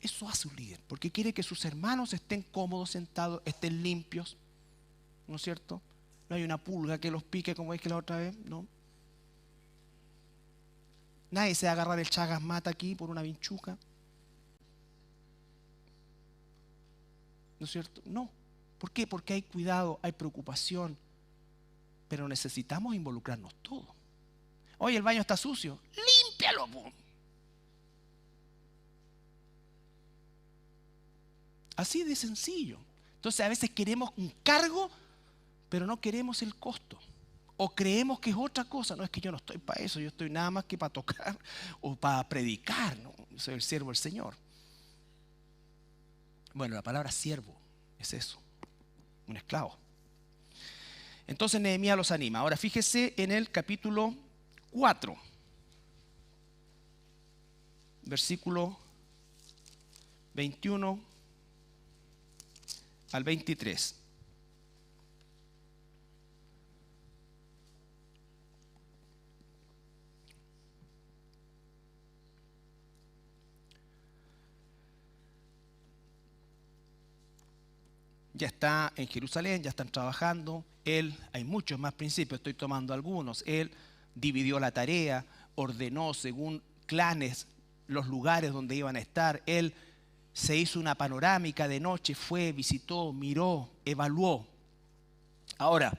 Eso hace un líder, porque quiere que sus hermanos estén cómodos, sentados, estén limpios, ¿no es cierto? No hay una pulga que los pique como dije la otra vez, ¿no? Nadie se va a agarrar el chagas mata aquí por una vinchuca, ¿no es cierto? No. ¿Por qué? Porque hay cuidado, hay preocupación, pero necesitamos involucrarnos todos. Oye, el baño está sucio, límpialo, ¡pum! Así de sencillo. Entonces a veces queremos un cargo pero no queremos el costo. O creemos que es otra cosa. No, es que yo no estoy para eso, yo estoy nada más que para tocar o para predicar, ¿no? Soy el siervo del Señor. Bueno, la palabra siervo es eso, un esclavo. Entonces Nehemías los anima. Ahora fíjese en el capítulo 4, versículo 21 al 23. Ya está en Jerusalén, ya están trabajando. Hay muchos más principios, estoy tomando algunos. Él dividió la tarea, ordenó según clanes los lugares donde iban a estar. Él se hizo una panorámica de noche, fue, visitó, miró, evaluó. Ahora,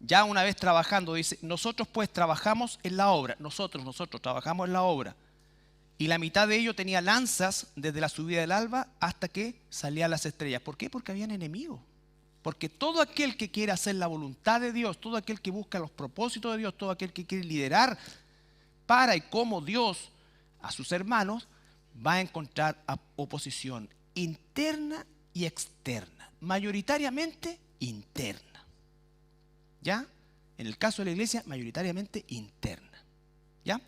ya una vez trabajando, dice, nosotros pues trabajamos en la obra. Nosotros trabajamos en la obra. Y la mitad de ellos tenía lanzas desde la subida del alba hasta que salían las estrellas. ¿Por qué? Porque habían enemigos. Porque todo aquel que quiere hacer la voluntad de Dios, todo aquel que busca los propósitos de Dios, todo aquel que quiere liderar para y como Dios a sus hermanos, va a encontrar oposición interna y externa. Mayoritariamente interna. ¿Ya? En el caso de la iglesia, mayoritariamente interna. ¿Ya?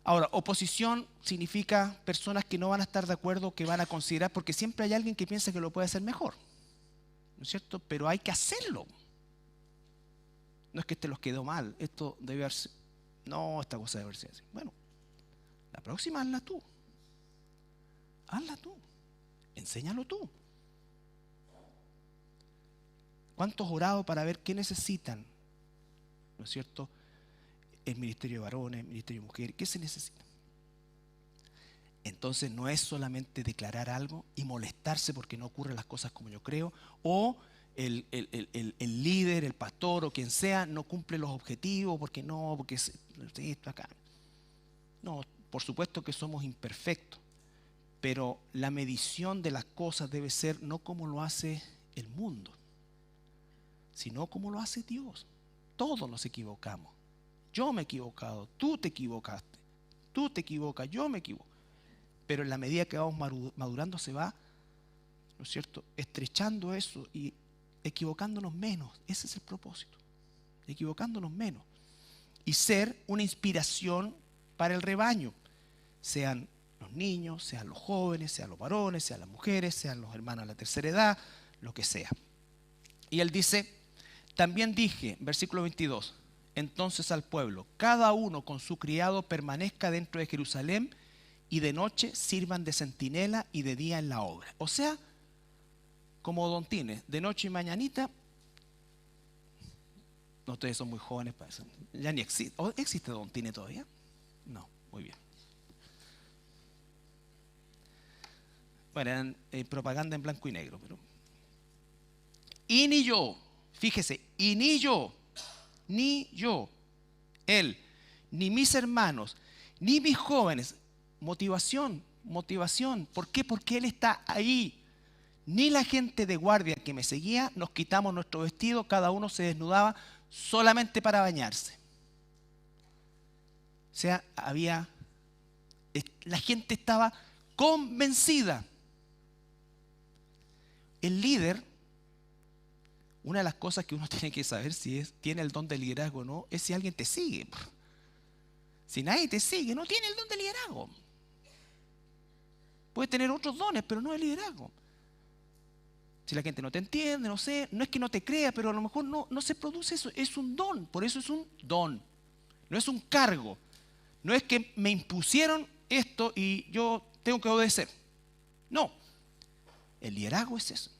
Ahora, oposición significa personas que no van a estar de acuerdo, que van a considerar, porque siempre hay alguien que piensa que lo puede hacer mejor, ¿no es cierto? Pero hay que hacerlo. No es que este los quedó mal, esto debe haber sido, no, esta cosa debe ser así. Bueno, la próxima hazla tú. Hazla tú. Enséñalo tú. ¿Cuántos orados para ver qué necesitan? ¿No es cierto? El ministerio de varones, el ministerio de mujeres, ¿qué se necesita? Entonces no es solamente declarar algo y molestarse porque no ocurren las cosas como yo creo, o el líder, el pastor o quien sea no cumple los objetivos porque no, porque esto acá. No, por supuesto que somos imperfectos, pero la medición de las cosas debe ser no como lo hace el mundo, sino como lo hace Dios. Todos nos equivocamos. Yo me he equivocado, tú te equivocaste, tú te equivocas, yo me equivoco. Pero en la medida que vamos madurando se va, ¿no es cierto?, estrechando eso y equivocándonos menos. Ese es el propósito, equivocándonos menos. Y ser una inspiración para el rebaño, sean los niños, sean los jóvenes, sean los varones, sean las mujeres, sean los hermanos de la tercera edad, lo que sea. Y él dice, también dije, versículo 22, entonces al pueblo, cada uno con su criado permanezca dentro de Jerusalén y de noche sirvan de centinela y de día en la obra. O sea, como Don Tine, de noche y mañanita. No, ustedes son muy jóvenes para eso. Ya ni existe. ¿O existe Don Tine todavía? No, muy bien. Bueno, eran propaganda en blanco y negro, pero. Y ni yo, fíjese, y ni yo, él, ni mis hermanos, ni mis jóvenes. Motivación. ¿Por qué? Porque él está ahí. Ni la gente de guardia que me seguía, nos quitamos nuestro vestido, cada uno se desnudaba solamente para bañarse. O sea, la gente estaba convencida. El líder, una de las cosas que uno tiene que saber si tiene el don de liderazgo o no, es si alguien te sigue. Si nadie te sigue, no tiene el don de liderazgo. Puede tener otros dones, pero no el liderazgo. Si la gente no te entiende, no sé, no es que no te crea, pero a lo mejor no se produce eso. Es un don, por eso es un don. No es un cargo. No es que me impusieron esto y yo tengo que obedecer. No. El liderazgo es eso.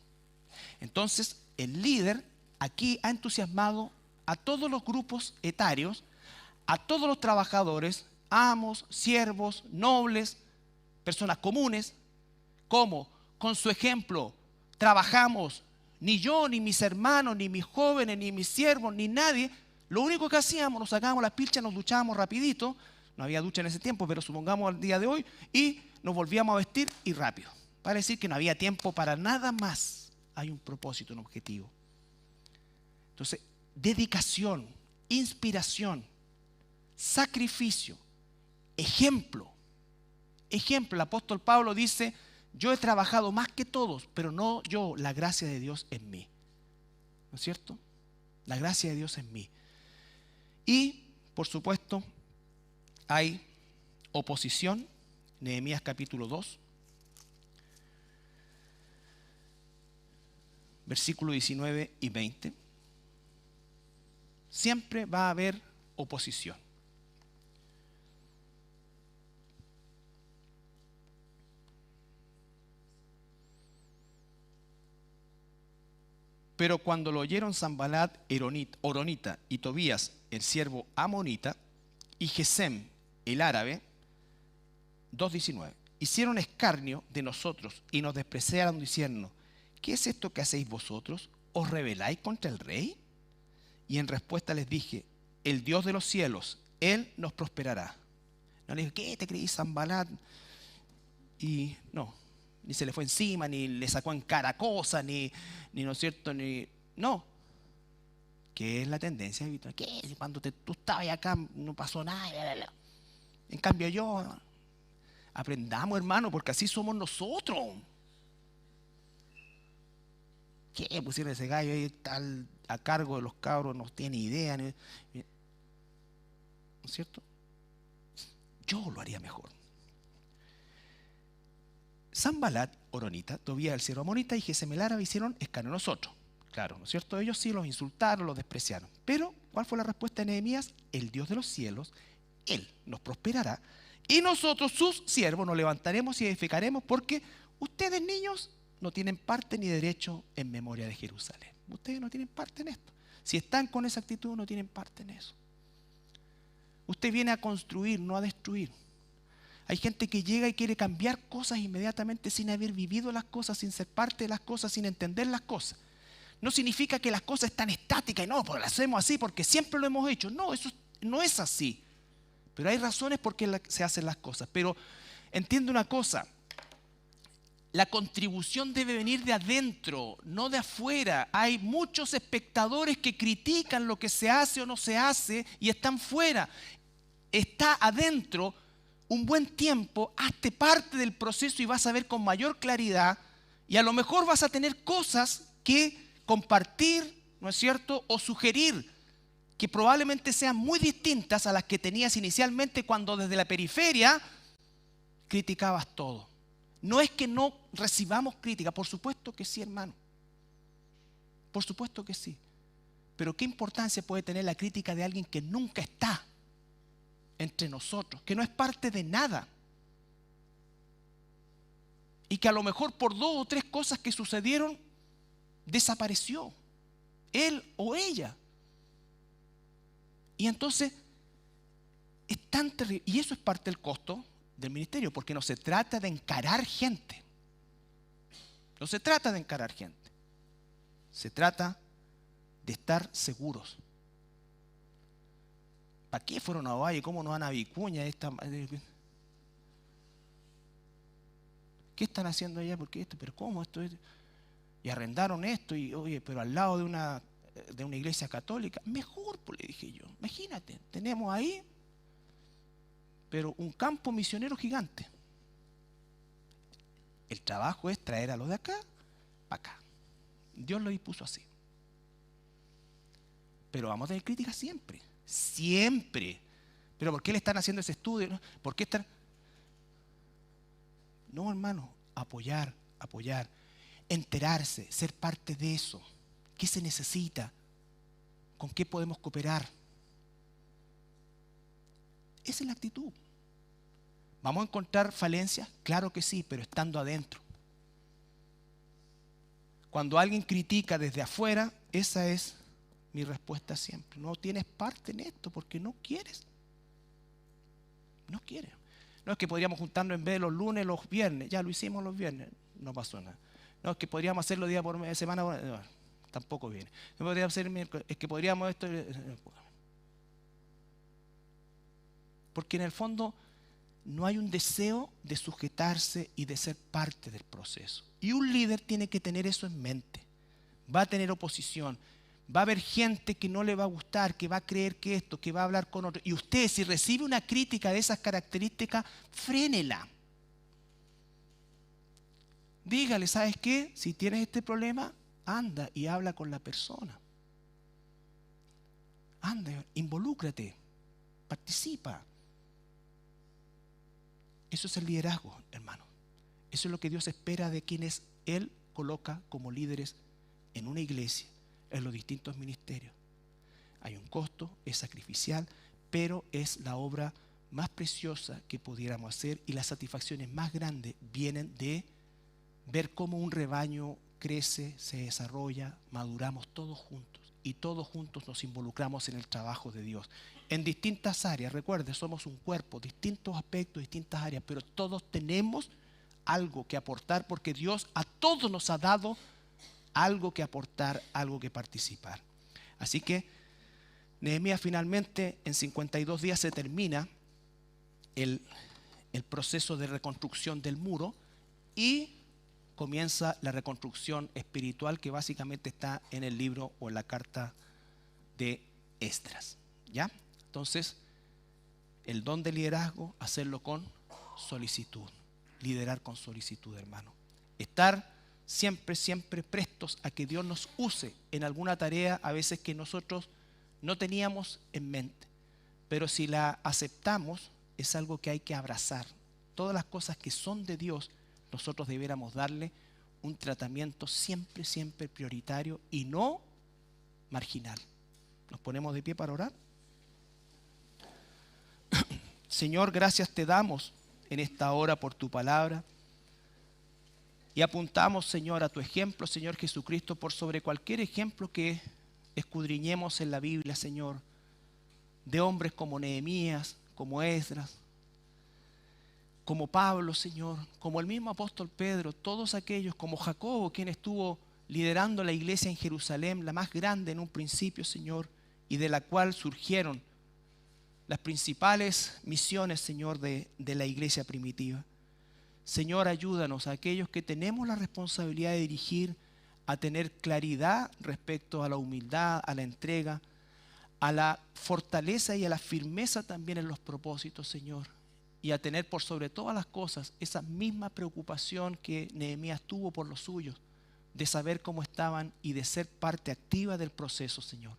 Entonces, el líder aquí ha entusiasmado a todos los grupos etarios, a todos los trabajadores, amos, siervos, nobles, personas comunes. ¿Cómo? Con su ejemplo trabajamos. Ni yo, ni mis hermanos, ni mis jóvenes, ni mis siervos, ni nadie. Lo único que hacíamos, nos sacábamos las pilchas, nos duchábamos rapidito. No había ducha en ese tiempo, pero supongamos al día de hoy. Y nos volvíamos a vestir y rápido. Para decir que no había tiempo para nada más. Hay un propósito, un objetivo. Entonces, dedicación, inspiración, sacrificio, ejemplo. Ejemplo, el apóstol Pablo dice, yo he trabajado más que todos, pero no yo, la gracia de Dios en mí. ¿No es cierto? La gracia de Dios en mí. Y, por supuesto, hay oposición. Nehemías capítulo 2, versículos 19 y 20. Siempre va a haber oposición. Pero cuando lo oyeron Sanbalat horonita y Tobías, el siervo amonita, y Gesem, el árabe, 2:19, hicieron escarnio de nosotros y nos despreciaron diciendo, ¿qué es esto que hacéis vosotros? ¿Os rebeláis contra el rey? Y en respuesta les dije, el Dios de los cielos, Él nos prosperará. No le dije, ¿qué te creí, Sanbalat? Y no, ni se le fue encima, ni le sacó en cara cosas, ni no es cierto, no. ¿Qué es la tendencia habitual? ¿Qué? Cuando tú estabas acá no pasó nada. Bla, bla, bla. En cambio yo, aprendamos, hermano, porque así somos nosotros. ¿Qué? Pusieron ese gallo ahí tal a cargo de los cabros, no tiene idea. ¿No es cierto? Yo lo haría mejor. Sanbalat, horonita, Tobías el siervo amonita y Gesem el árabe hicieron escarnio a nosotros. Claro, ¿no es cierto? Ellos sí los insultaron, los despreciaron. Pero, ¿cuál fue la respuesta de Nehemías? El Dios de los cielos, Él nos prosperará y nosotros, sus siervos, nos levantaremos y edificaremos porque ustedes, niños, no tienen parte ni derecho en memoria de Jerusalén. Ustedes no tienen parte en esto. Si están con esa actitud, no tienen parte en eso. Usted viene a construir, no a destruir. Hay gente que llega y quiere cambiar cosas inmediatamente sin haber vivido las cosas, sin ser parte de las cosas, sin entender las cosas. No significa que las cosas están estáticas y no, porque las hacemos así porque siempre lo hemos hecho. No, eso no es así. Pero hay razones por qué se hacen las cosas. Pero entiende una cosa, la contribución debe venir de adentro, no de afuera. Hay muchos espectadores que critican lo que se hace o no se hace y están fuera. Está adentro. Un buen tiempo, hazte parte del proceso y vas a ver con mayor claridad y a lo mejor vas a tener cosas que compartir, ¿no es cierto? O sugerir que probablemente sean muy distintas a las que tenías inicialmente cuando desde la periferia criticabas todo. No es que no recibamos crítica, por supuesto que sí, hermano. Por supuesto que sí. Pero ¿qué importancia puede tener la crítica de alguien que nunca está entre nosotros, que no es parte de nada y que a lo mejor por 2 o 3 cosas que sucedieron desapareció él o ella? Y entonces es tan terrible, y eso es parte del costo del ministerio, porque no se trata de encarar gente, no se trata de encarar gente, se trata de estar seguros. ¿Para qué fueron a Valle? ¿Cómo no van a Vicuña? ¿Qué están haciendo allá? ¿Por qué esto? ¿Pero cómo esto? Y arrendaron esto, y oye, pero al lado de una iglesia católica. Mejor, pues le dije yo. Imagínate, tenemos ahí, pero un campo misionero gigante. El trabajo es traer a los de acá para acá. Dios lo dispuso así. Pero vamos a tener críticas siempre. Siempre. ¿Pero por qué le están haciendo ese estudio? ¿Por qué están? No, hermano, apoyar, enterarse, ser parte de eso. ¿Qué se necesita? ¿Con qué podemos cooperar? Esa es la actitud. ¿Vamos a encontrar falencias? Claro que sí, pero estando adentro. Cuando alguien critica desde afuera, esa es mi respuesta siempre. No tienes parte en esto porque no quieres. No quieres. No es que podríamos juntarnos en vez de los lunes, los viernes. Ya lo hicimos los viernes. No pasó nada. No es que podríamos hacerlo día por semana. No, tampoco viene. No podríamos hacer miércoles. Es que podríamos esto. Porque en el fondo no hay un deseo de sujetarse y de ser parte del proceso. Y un líder tiene que tener eso en mente. Va a tener oposición. Va a haber gente que no le va a gustar, que va a creer que esto, que va a hablar con otro. Y usted, si recibe una crítica de esas características, frénela. Dígale, ¿sabes qué? Si tienes este problema, anda y habla con la persona. Anda, involúcrate, participa. Eso es el liderazgo, hermano. Eso es lo que Dios espera de quienes Él coloca como líderes en una iglesia, en los distintos ministerios. Hay un costo, es sacrificial, pero es la obra más preciosa que pudiéramos hacer, y las satisfacciones más grandes vienen de ver cómo un rebaño crece, se desarrolla, maduramos todos juntos y todos juntos nos involucramos en el trabajo de Dios. En distintas áreas, recuerde, somos un cuerpo, distintos aspectos, distintas áreas, pero todos tenemos algo que aportar porque Dios a todos nos ha dado algo que aportar, algo que participar. Así que Nehemías finalmente en 52 días se termina el proceso de reconstrucción del muro y comienza la reconstrucción espiritual que básicamente está en el libro o en la carta de Esdras. ¿Ya? Entonces, el don de liderazgo, hacerlo con solicitud. Liderar con solicitud, hermano. Estar siempre, siempre prestos a que Dios nos use en alguna tarea a veces que nosotros no teníamos en mente. Pero si la aceptamos, es algo que hay que abrazar. Todas las cosas que son de Dios, nosotros debiéramos darle un tratamiento siempre, siempre prioritario y no marginal. ¿Nos ponemos de pie para orar? Señor, gracias te damos en esta hora por tu palabra. Y apuntamos, Señor, a tu ejemplo, Señor Jesucristo, por sobre cualquier ejemplo que escudriñemos en la Biblia, Señor, de hombres como Nehemías, como Esdras, como Pablo, Señor, como el mismo apóstol Pedro, todos aquellos, como Jacobo, quien estuvo liderando la iglesia en Jerusalén, la más grande en un principio, Señor, y de la cual surgieron las principales misiones, Señor, de la iglesia primitiva. Señor, ayúdanos a aquellos que tenemos la responsabilidad de dirigir a tener claridad respecto a la humildad, a la entrega, a la fortaleza y a la firmeza también en los propósitos, Señor. Y a tener por sobre todas las cosas esa misma preocupación que Nehemías tuvo por los suyos, de saber cómo estaban y de ser parte activa del proceso, Señor.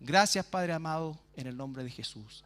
Gracias, Padre amado, en el nombre de Jesús.